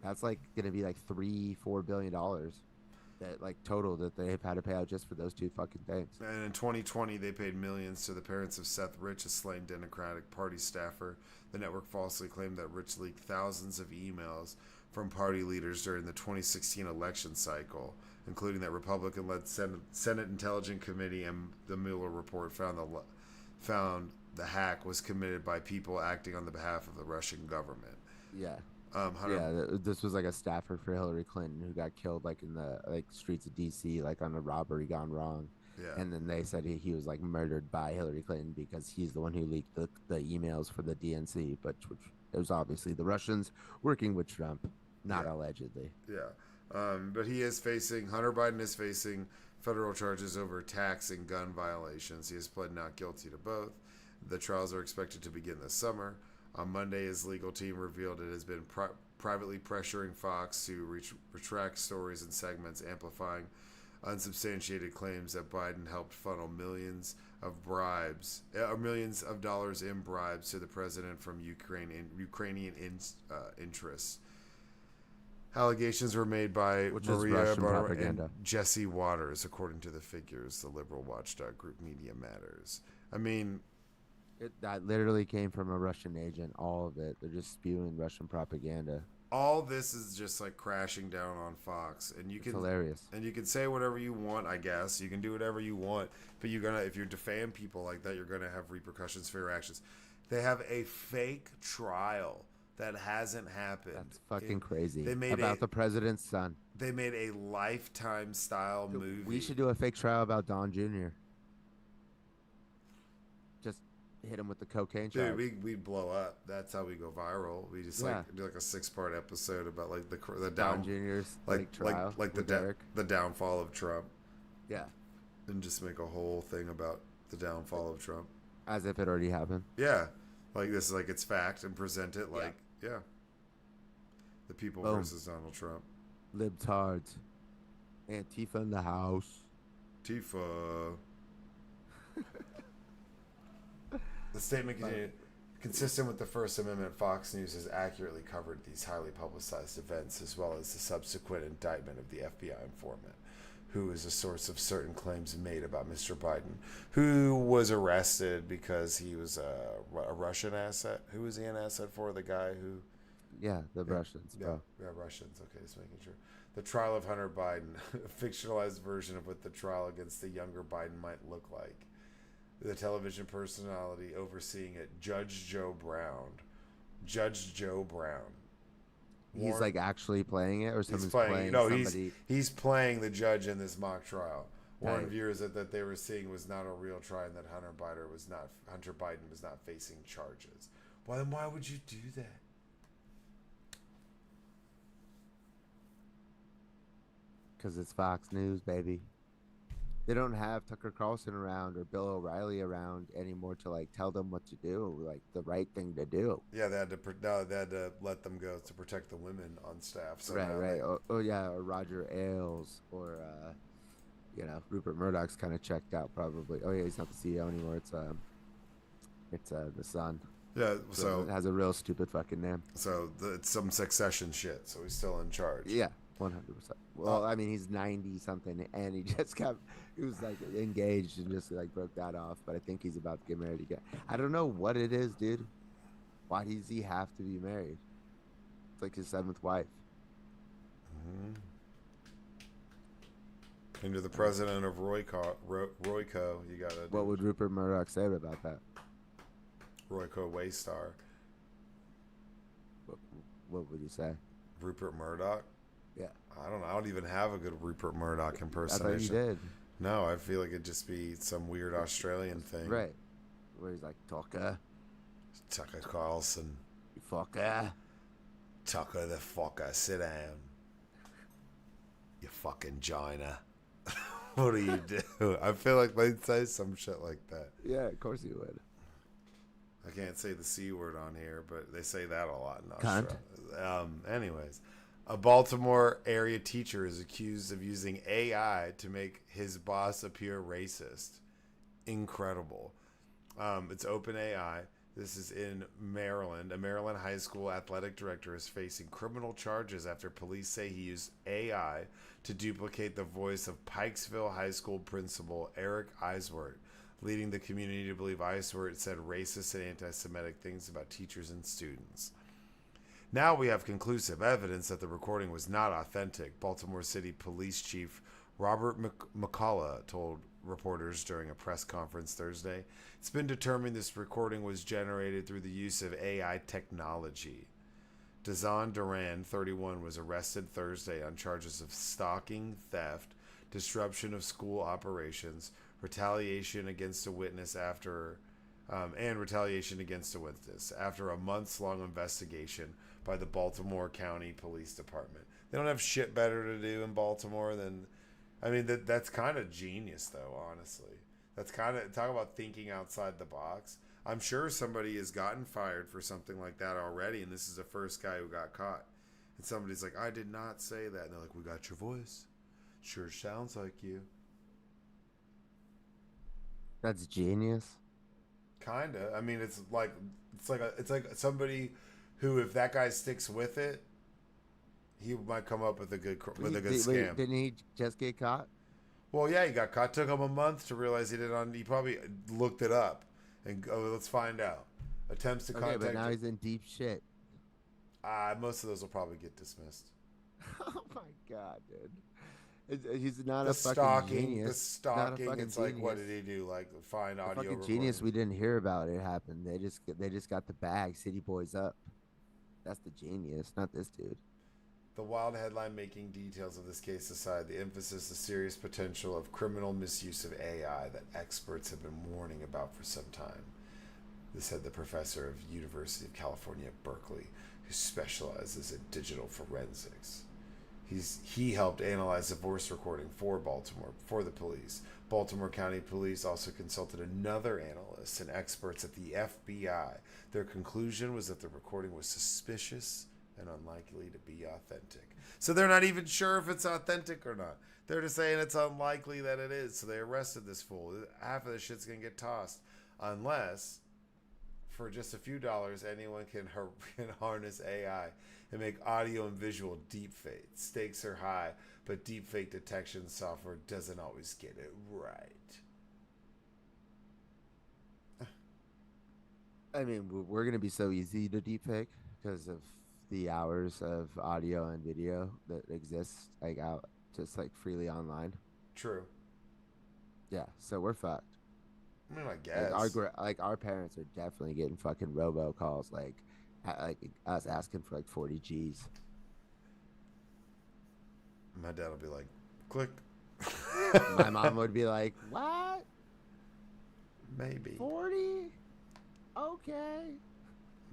that's like gonna be like $3-4 billion that like total that they've had to pay out just for those two fucking things. And in 2020, they paid millions to the parents of Seth Rich, a slain Democratic Party staffer. The network falsely claimed that Rich leaked thousands of emails from party leaders during the 2016 election cycle, including that Republican-led Senate Intelligence Committee, and the Mueller report found the hack was committed by people acting on the behalf of the Russian government. Yeah. Hunter, Yeah, this was like a staffer for Hillary Clinton who got killed like in the like streets of DC, like on a robbery gone wrong. yeah, And then they said he was like murdered by Hillary Clinton because he's the one who leaked the emails for the DNC, but which it was obviously the Russians working with Trump, not yeah, allegedly. yeah. But Hunter Biden is facing federal charges over tax and gun violations. He has pled not guilty to both. The trials are expected to begin this summer. On Monday, his legal team revealed it has been privately pressuring Fox to retract stories and segments amplifying unsubstantiated claims that Biden helped funnel millions of dollars in bribes to the president from Ukrainian interests. Allegations were made by Which is Maria Russian Barra and propaganda. Jesse Waters, according to the figures, the liberal watchdog group Media Matters. I mean, That literally came from a Russian agent. All of it. They're just spewing Russian propaganda. all this is just like crashing down on Fox, and It's hilarious. you can say whatever you want. I guess you can do whatever you want, but if you defame people like that, you're gonna have repercussions for your actions. They have a fake trial that hasn't happened. That's fucking crazy. They made About the president's son. They made a Lifetime style Dude, movie. we should do a fake trial about Don Jr. Just hit him with the cocaine charge. Dude, we blow up. That's how we go viral. We just like do like a 6-part episode about like the Don Jr.'s fake trial like the downfall of Trump. Yeah. And just make a whole thing about the downfall of Trump. As if it already happened. Yeah. Like this is like it's fact and present it like yeah. The people versus Donald Trump. Libtards. Antifa in the house. Tifa. The statement continued, consistent with the First Amendment, Fox News has accurately covered these highly publicized events as well as the subsequent indictment of the FBI informant, who is a source of certain claims made about Mr. Biden, who was arrested because he was a Russian asset. Who was he an asset for? The guy who... Yeah, the Russians, bro. Yeah, Russians. Okay, just making sure. The trial of Hunter Biden, a fictionalized version of what the trial against the younger Biden might look like. The television personality overseeing it, Judge Joe Brown. Judge Joe Brown. He's like actually playing it, or someone's playing no, somebody. He's playing the judge in this mock trial. Warned Right. viewers that they were seeing was not a real trial, and that Hunter Biden was not facing charges. Well, then why would you do that? Because it's Fox News, baby. They don't have Tucker Carlson around or Bill O'Reilly around anymore to like tell them what to do, like the right thing to do. Yeah, they had to let them go to protect the women on staff. So Right. Oh yeah, or Roger Ailes, or Rupert Murdoch's kind of checked out probably. Oh yeah, he's not the CEO anymore. It's the son. Yeah, so it has a real stupid fucking name. So it's some succession shit. So he's still in charge. Yeah, 100%. Well, I mean, he's 90 something, and he was like engaged and just like broke that off. But I think he's about to get married again. I don't know what it is, dude. Why does he have to be married? It's like his 7th wife. Mm-hmm. And you're the president of Royco. You got to. What would Rupert Murdoch say about that? Royco Waystar. What would you say? Rupert Murdoch? Yeah. I don't know. I don't even have a good Rupert Murdoch impersonation. I thought you did. No, I feel like it'd just be some weird Australian thing. Right. Where he's like, Tucker Carlson. You fucker. Tucker the fucker. Sit down. You fucking gina. What do you do? I feel like they'd say some shit like that. Yeah, of course you would. I can't say the C word on here, but they say that a lot in Cunt. Australia. Anyways, a Baltimore area teacher is accused of using AI to make his boss appear racist. Incredible. It's OpenAI. This is in Maryland. A Maryland high school athletic director is facing criminal charges after police say he used AI to duplicate the voice of Pikesville High School principal Eric Eiswert, leading the community to believe Eiswert said racist and anti Semitic things about teachers and students. Now we have conclusive evidence that the recording was not authentic, Baltimore City Police Chief Robert McCullough told reporters during a press conference Thursday. It's been determined this recording was generated through the use of AI technology. Dazan Duran, 31, was arrested Thursday on charges of stalking, theft, disruption of school operations, retaliation against a witness and retaliation against a witness after a months-long investigation by the Baltimore County Police Department. They don't have shit better to do in Baltimore than, I mean, that's kind of genius, though. Honestly, that's kind of talk about thinking outside the box. I'm sure somebody has gotten fired for something like that already, and this is the first guy who got caught. And somebody's like, "I did not say that," and they're like, "We got your voice. Sure sounds like you." That's genius. Kinda. I mean, it's like somebody who, if that guy sticks with it, he might come up with a good scam. Didn't he just get caught? Well, yeah, he got caught. Took him a month to realize he did it on. He probably looked it up and let's find out. Attempts to Okay, contact. but now he's in deep shit. Most of those will probably get dismissed. Oh my god, dude. He's not The a fucking genius. the stalking. It's like, what genius. did he do? Like find The audio fucking recording. genius we didn't hear about it happened. They just got the bag. City boys up. That's the genius, not this dude. The wild headline making details of this case aside, the emphasis, the serious potential of criminal misuse of AI that experts have been warning about for some time. This said the professor of University of California at Berkeley, who specializes in digital forensics. He helped analyze the voice recording for the police. Baltimore County Police also consulted another analyst and experts at the FBI. Their conclusion was that the recording was suspicious and unlikely to be authentic. So they're not even sure if it's authentic or not. They're just saying it's unlikely that it is. So they arrested this fool. Half of the shit's gonna get tossed, unless for just a few dollars, anyone can harness AI and make audio and visual deepfake. Stakes are high, but deepfake detection software doesn't always get it right. I mean, we're gonna be so easy to deepfake because of the hours of audio and video that exists like out just like freely online. True. Yeah, so we're fucked. I mean, I guess. Like our parents are definitely getting fucking robocalls like us asking for like 40 G's. My dad will be like, click. My mom would be like, "What? Maybe 40? Okay."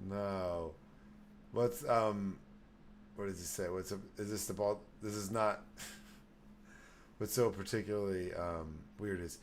No. What does he say? Is this the ball? This is not. What's so particularly weird is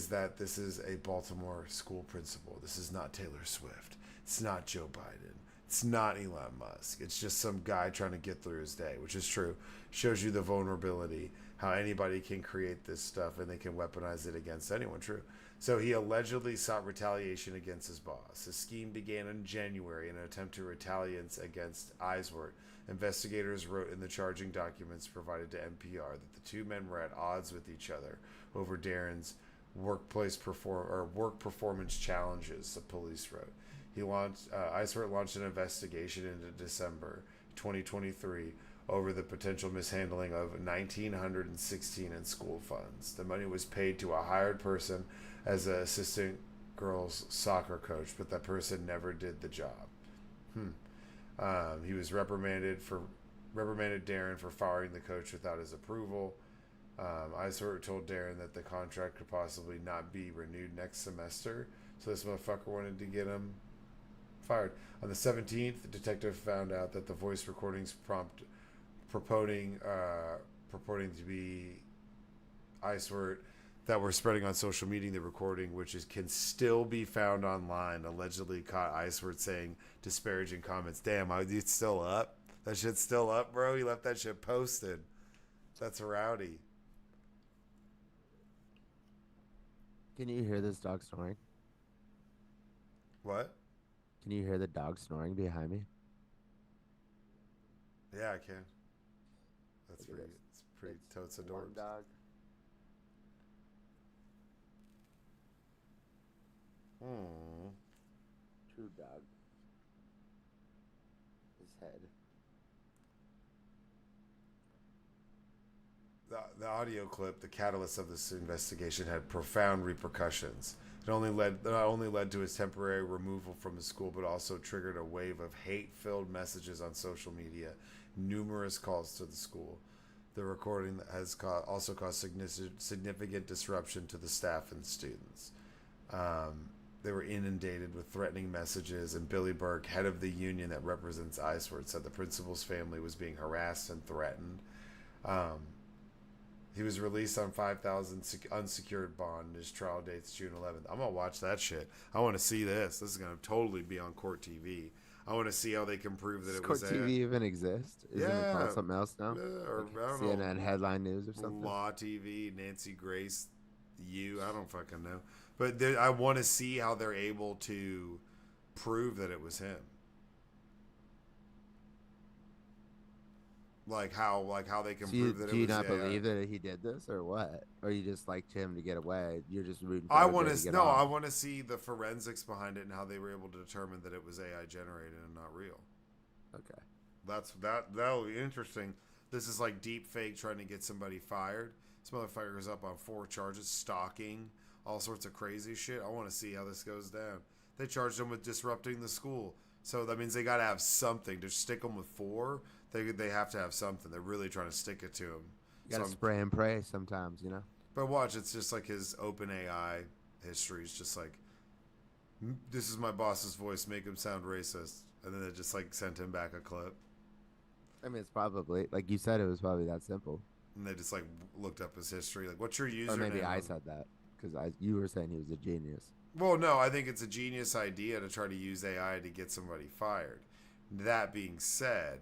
that this is a Baltimore school principal. This is not Taylor Swift. It's not Joe Biden. It's not Elon Musk. It's just some guy trying to get through his day, which is true. Shows you the vulnerability, how anybody can create this stuff and they can weaponize it against anyone. True. So he allegedly sought retaliation against his boss. His scheme began in January in an attempt to retaliate against Eiswert. Investigators wrote in the charging documents provided to NPR that the two men were at odds with each other over Darren's work performance challenges. The police wrote. Eiswert launched an investigation into December 2023 over the potential mishandling of $1,916 in school funds. The money was paid to a hired person as an assistant girls soccer coach, but that person never did the job. He was reprimanded Darren for firing the coach without his approval. Eiswert told Darren that the contract could possibly not be renewed next semester, so this motherfucker wanted to get him fired. On the 17th, the detective found out that the voice recordings purporting to be Eiswert that were spreading on social media. The recording, can still be found online, allegedly caught Eiswert saying disparaging comments. Damn, it's still up? That shit's still up, bro? He left that shit posted. That's rowdy. Can you hear this dog snoring? What? Can you hear the dog snoring behind me? Yeah, I can. That's Look at pretty. this. It's pretty It's totes one adorbs. dog. Hmm. True dog. His head. The audio clip, the catalyst of this investigation, had profound repercussions. It not only led to his temporary removal from the school, but also triggered a wave of hate-filled messages on social media, numerous calls to the school. The recording has also caused significant disruption to the staff and students. They were inundated with threatening messages, and Billy Burke, head of the union that represents Iceword, said the principal's family was being harassed and threatened. Um, he was released on 5,000 unsecured bond. His trial date's June 11th. I'm gonna watch that shit. I want to see this. This is gonna totally be on court TV. I want to see how they can prove that Does it was Court a TV even exist? Isn't it called yeah, something else now? or Like I don't know, CNN headline news or something? Law TV, Nancy Grace, I don't fucking know. But I want to see how they're able to prove that it was him. Like how they can So you, prove that do it you was not AI. believe that he did this or what? Or you just liked him to get away? You're just rooting for I OJ want to to get no, I off? want to see the forensics behind it and how they were able to determine that it was AI generated and not real. Okay. That'll be interesting. This is like deep fake trying to get somebody fired. This motherfucker is up on 4 charges, stalking, all sorts of crazy shit. I want to see how this goes down. They charged him with disrupting the school, so that means they got to have something to stick him with 4. They have to have something. They're really trying to stick it to him. You So gotta spray and pray sometimes, you know? but watch, it's just like his open AI history is just like, this is my boss's voice, make him sound racist, and then they just like sent him back a clip. I mean, it's probably, like you said, it was probably that simple. And they just like looked up his history, like, what's your Or maybe username I on. said that because you were saying he was a genius. Well, no, I think it's a genius idea to try to use AI to get somebody fired. That being said,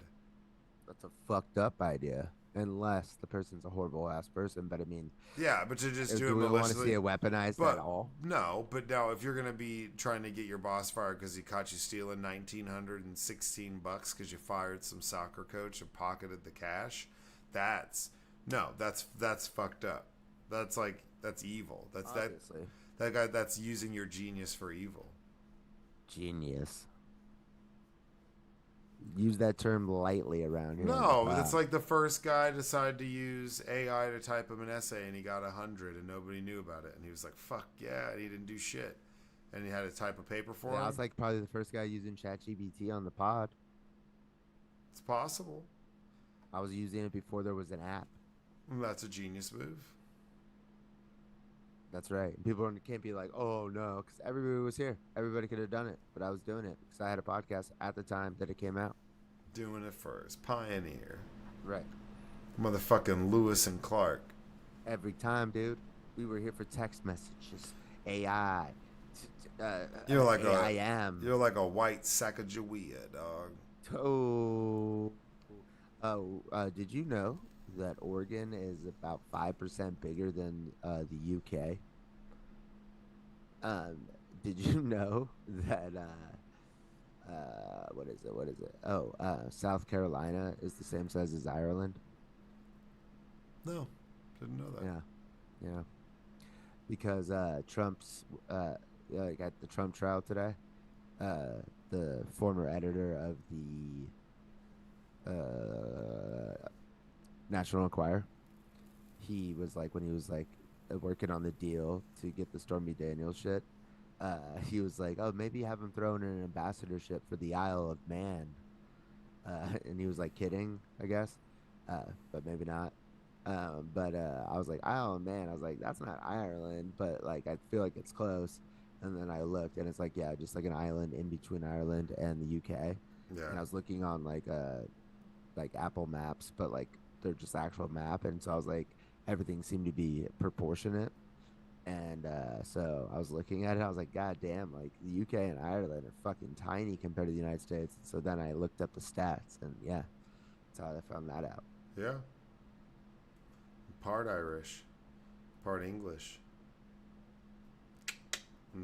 That's a fucked up idea. Unless the person's a horrible ass person. But I mean, yeah, but to just do do it we want to see maliciously. it weaponized at But all? no, but now if you're gonna be trying to get your boss fired because he caught you stealing $1,916 because you fired some soccer coach and pocketed the cash, that's no, that's fucked up. That's like that's evil. Obviously. That guy that's using your genius for evil. Genius. Use that term lightly around here on the No, it's pod. like the first guy decided to use AI to type him an essay and he got 100 and nobody knew about it and he was like, "Fuck yeah!" And he didn't do shit and he had to type a paper for Yeah, I him. was like probably the first guy using ChatGPT on the pod. It's possible. I was using it before there was an app. That's a genius move. That's right. People can't be like, oh no, because everybody was here. Everybody could have done it, but I was doing it because I had a podcast at the time that it came out. Doing it first. Pioneer. Right. Motherfucking Lewis and Clark. Every time, dude. We were here for text messages, AI, You're like AIM. you're like a white Sacagawea, dog. Oh, did you know that Oregon is about 5% bigger than the UK? Um, did you know that what is it? What is it? Oh, South Carolina is the same size as Ireland. No, didn't know that. Yeah, yeah. Because Trump's like at the Trump trial today, the former editor of the National Enquirer, he was like when he was like working on the deal to get the Stormy Daniels shit. He was like, "Oh, maybe have him throw in an ambassadorship for the Isle of Man," and he was like kidding, I guess, but maybe not. But I was like, Isle of Man. I was like, that's not Ireland, but like I feel like it's close. And then I looked, and it's like, yeah, just like an island in between Ireland and the UK. Yeah. And I was looking on like Apple Maps, but like they're just actual map, and so I was like, everything seemed to be proportionate. And so I was looking at it. I was like, God damn, like the UK and Ireland are fucking tiny compared to the United States. So then I looked up the stats, and yeah, that's how I found that out. Yeah. Part Irish, part English.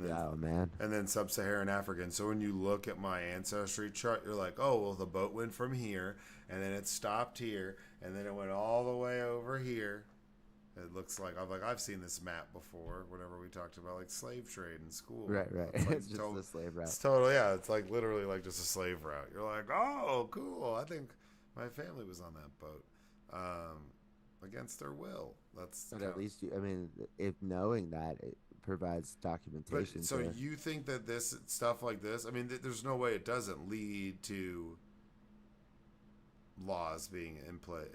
and then Yeah, oh, man. sub-Saharan Africa. And so when you look at my ancestry chart, you're like, oh, well, the boat went from here, and then it stopped here, and then it went all the way over here. It looks like I've seen this map before. Whenever we talked about like slave trade in school, Right, right. It's, like, It's just a slave route. It's total, yeah. It's like literally like just a slave route. You're like, oh, cool. I think my family was on that boat, against their will. That's But at least I mean, if knowing that, it provides documentation. But so you think that this stuff like this? I mean, there's no way it doesn't lead to laws being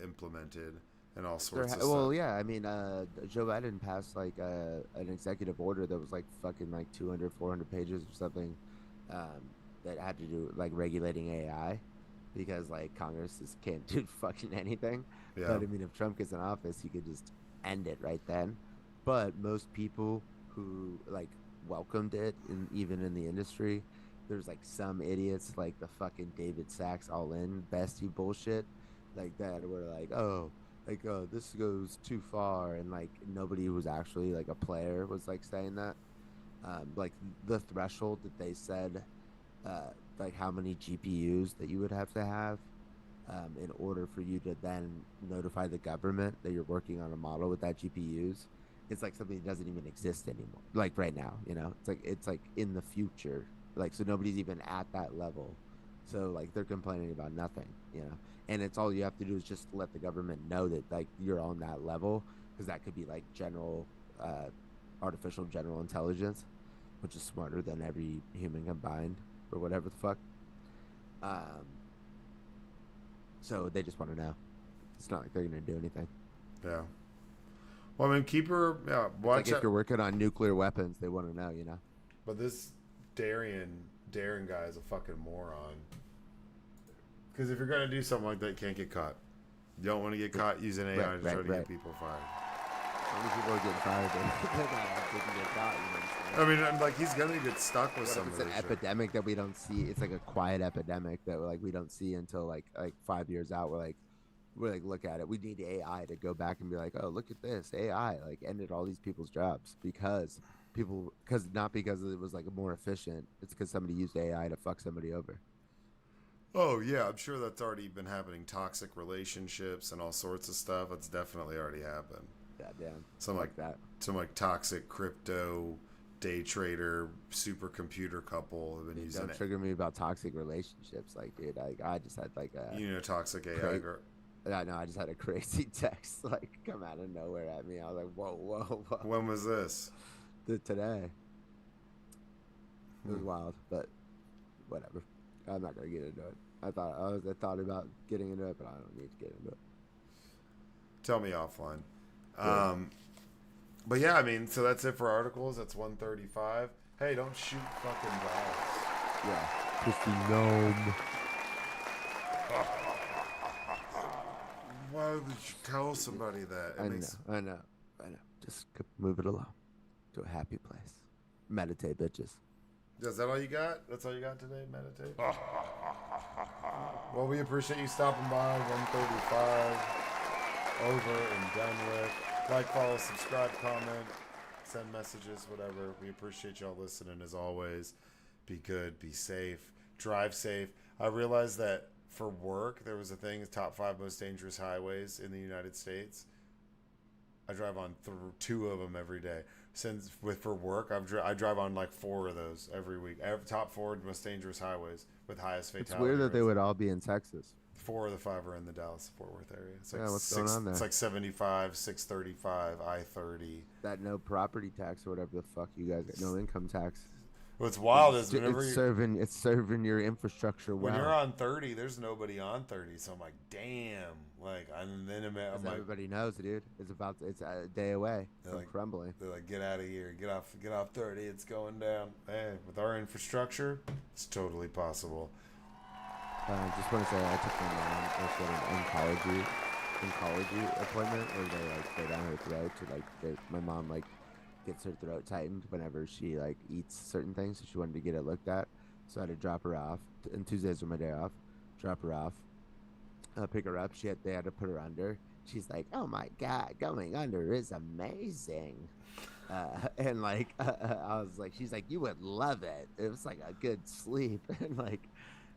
implemented and all sorts of well, stuff. yeah, I mean, Joe Biden passed like an executive order that was like fucking like 200, 400 pages or something, that had to do like regulating AI, because like Congress just can't do fucking anything. Yeah. But I mean, if Trump gets in office, he could just end it right then. But most people who like welcomed it, even in the industry, there's like some idiots like the fucking David Sachs all in bestie bullshit, like that, were like, oh, like, oh, this goes too far, and like nobody who was actually like a player was like saying that, like the threshold that they said, like how many GPUs that you would have to have, in order for you to then notify the government that you're working on a model with that GPUs. It's like something that doesn't even exist anymore. Like right now, it's like in the future. Like, so nobody's even at that level. So like they're complaining about nothing. And it's all you have to do is just let the government know that like you're on that level, because that could be like general, artificial general intelligence, which is smarter than every human combined or whatever the fuck. Um, so they just want to know. It's not like they're gonna do anything. Yeah. Well, I mean, keep her. Yeah, watch like if you're working on nuclear weapons, they want to know. But this Darren guy is a fucking moron. Because if you're gonna do something like that, you can't get caught. You don't want to get caught using AI to try to get people fired. How many people are getting fired? They can get caught. I mean, like he's gonna get stuck with some. It's an epidemic that we don't see. It's like a quiet epidemic that like we don't see until like 5 years out. We're like, look at it. We need AI to go back and be like, oh, look at this AI like ended all these people's jobs because not because it was like more efficient. It's because somebody used AI to fuck somebody over. Oh yeah, I'm sure that's already been happening. Toxic relationships and all sorts of stuff. That's definitely already happened. Goddamn. Some like that. Some like toxic crypto day trader supercomputer couple have been using it. Don't trigger me about toxic relationships. Like, dude, I just had like a toxic AI girl. I know. I just had a crazy text like come out of nowhere at me. I was like, whoa, whoa, whoa. When was this? Today. It was wild, but whatever. I'm not gonna get into it. I thought about getting into it, but I don't need to get into it. Tell me offline. Yeah. But yeah, I mean, so that's it for articles. That's 135. Hey, don't shoot fucking dogs. Yeah, pussy gnome. Why would you tell somebody that? I know. Just move it along to a happy place. Meditate, bitches. Is that all you got? That's all you got today? Meditate? Well, we appreciate you stopping by. 135. Over and done with. Like, follow, subscribe, comment, send messages, whatever. We appreciate y'all listening as always. Be good, be safe, drive safe. I realized that for work, there was a thing, top 5 most dangerous highways in the United States. I drive on 2 of them every day. For work, I drive on like 4 of those every week. Top 4 most dangerous highways with highest fatality. It's weird that they would all be in Texas. 4 of the 5 are in the Dallas-Fort Worth area. It's like what's going on there? It's like 75, 635, I-30. That no property tax or whatever the fuck you guys get, no income tax. What's wild is it's serving your infrastructure well. When you're on 30, there's nobody on 30, so I'm like, damn. Like, and then I'm like, everybody knows, dude. It's a day away from crumbling. They're like, get out of here, get off 30. It's going down. Hey, with our infrastructure, it's totally possible. Just want to say I took my mom an oncology appointment where they like go down her throat to like my mom like gets her throat tightened whenever she like eats certain things, so she wanted to get it looked at. So I had to drop her off, and Tuesdays were my day off. Drop her off, pick her up. They had to put her under, she's like, "Oh my god, going under is amazing." And like I was like, she's like, "You would love it. It was like a good sleep." And like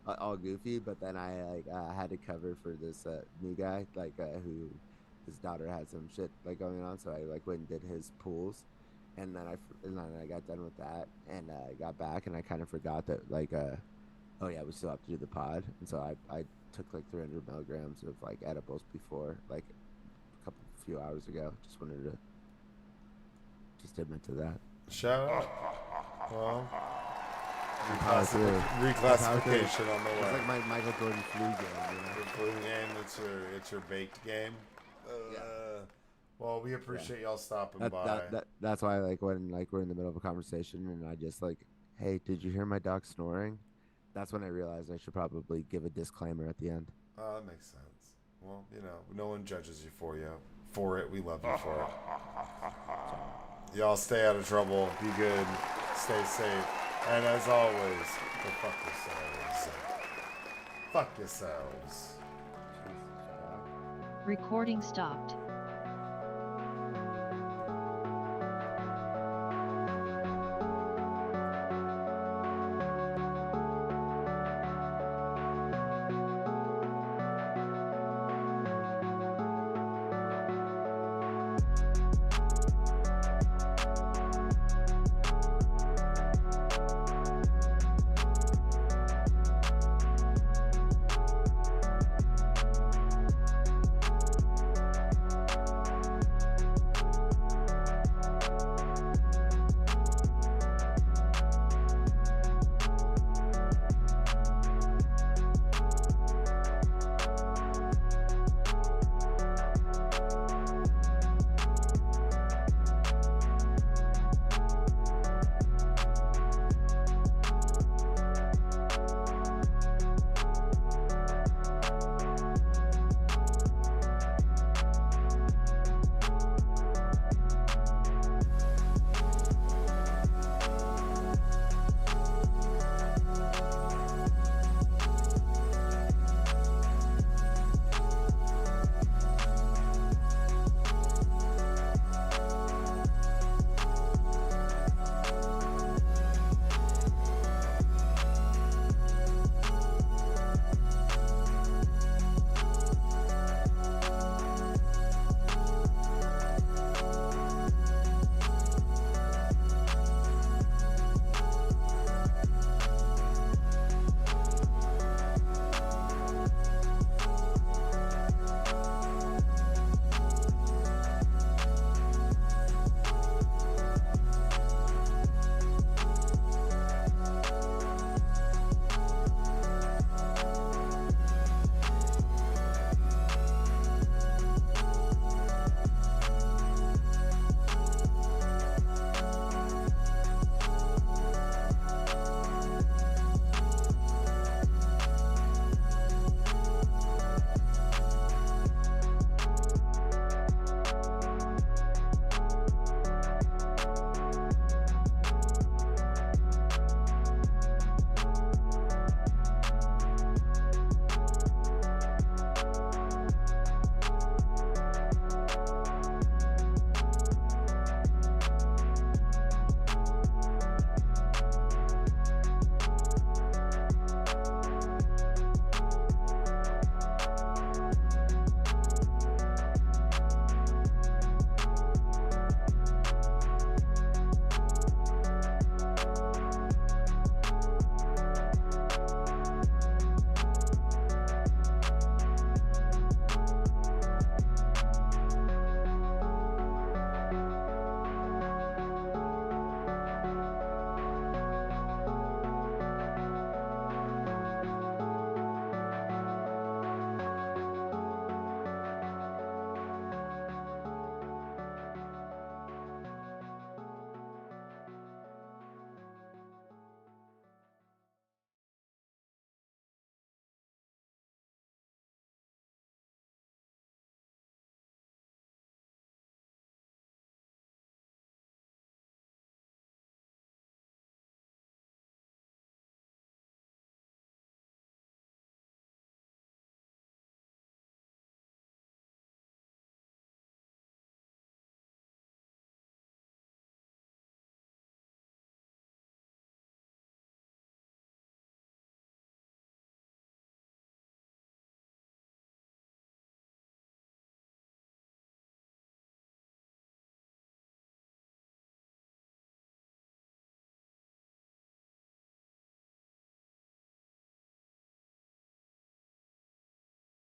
all goofy. But then I like had to cover for this new guy, like who his daughter had some shit like going on, so I like went and did his pools. And then I got done with that, and I got back, and I kind of forgot that like oh yeah, we still have to do the pod, and so I took like 300 milligrams of like edibles before, like a couple few hours ago. Just wanted to just admit to that. Shout out. Well, I power through. I power through. reclassification on the It's way. like my Michael Jordan flu game, you know? Your blue game, it's your baked game. Yeah. Well, we Yeah. appreciate y'all stopping by. That's why like when like we're in the middle of a conversation and I just like, hey, did you hear my dog snoring? That's when I realized I should probably give a disclaimer at the end. That makes sense. Well, you know, no one judges you for you. For it, we love you for it. Y'all stay out of trouble. Be good. Stay safe. And as always, go fuck yourselves. Fuck yourselves. Jesus, shut up. Recording stopped.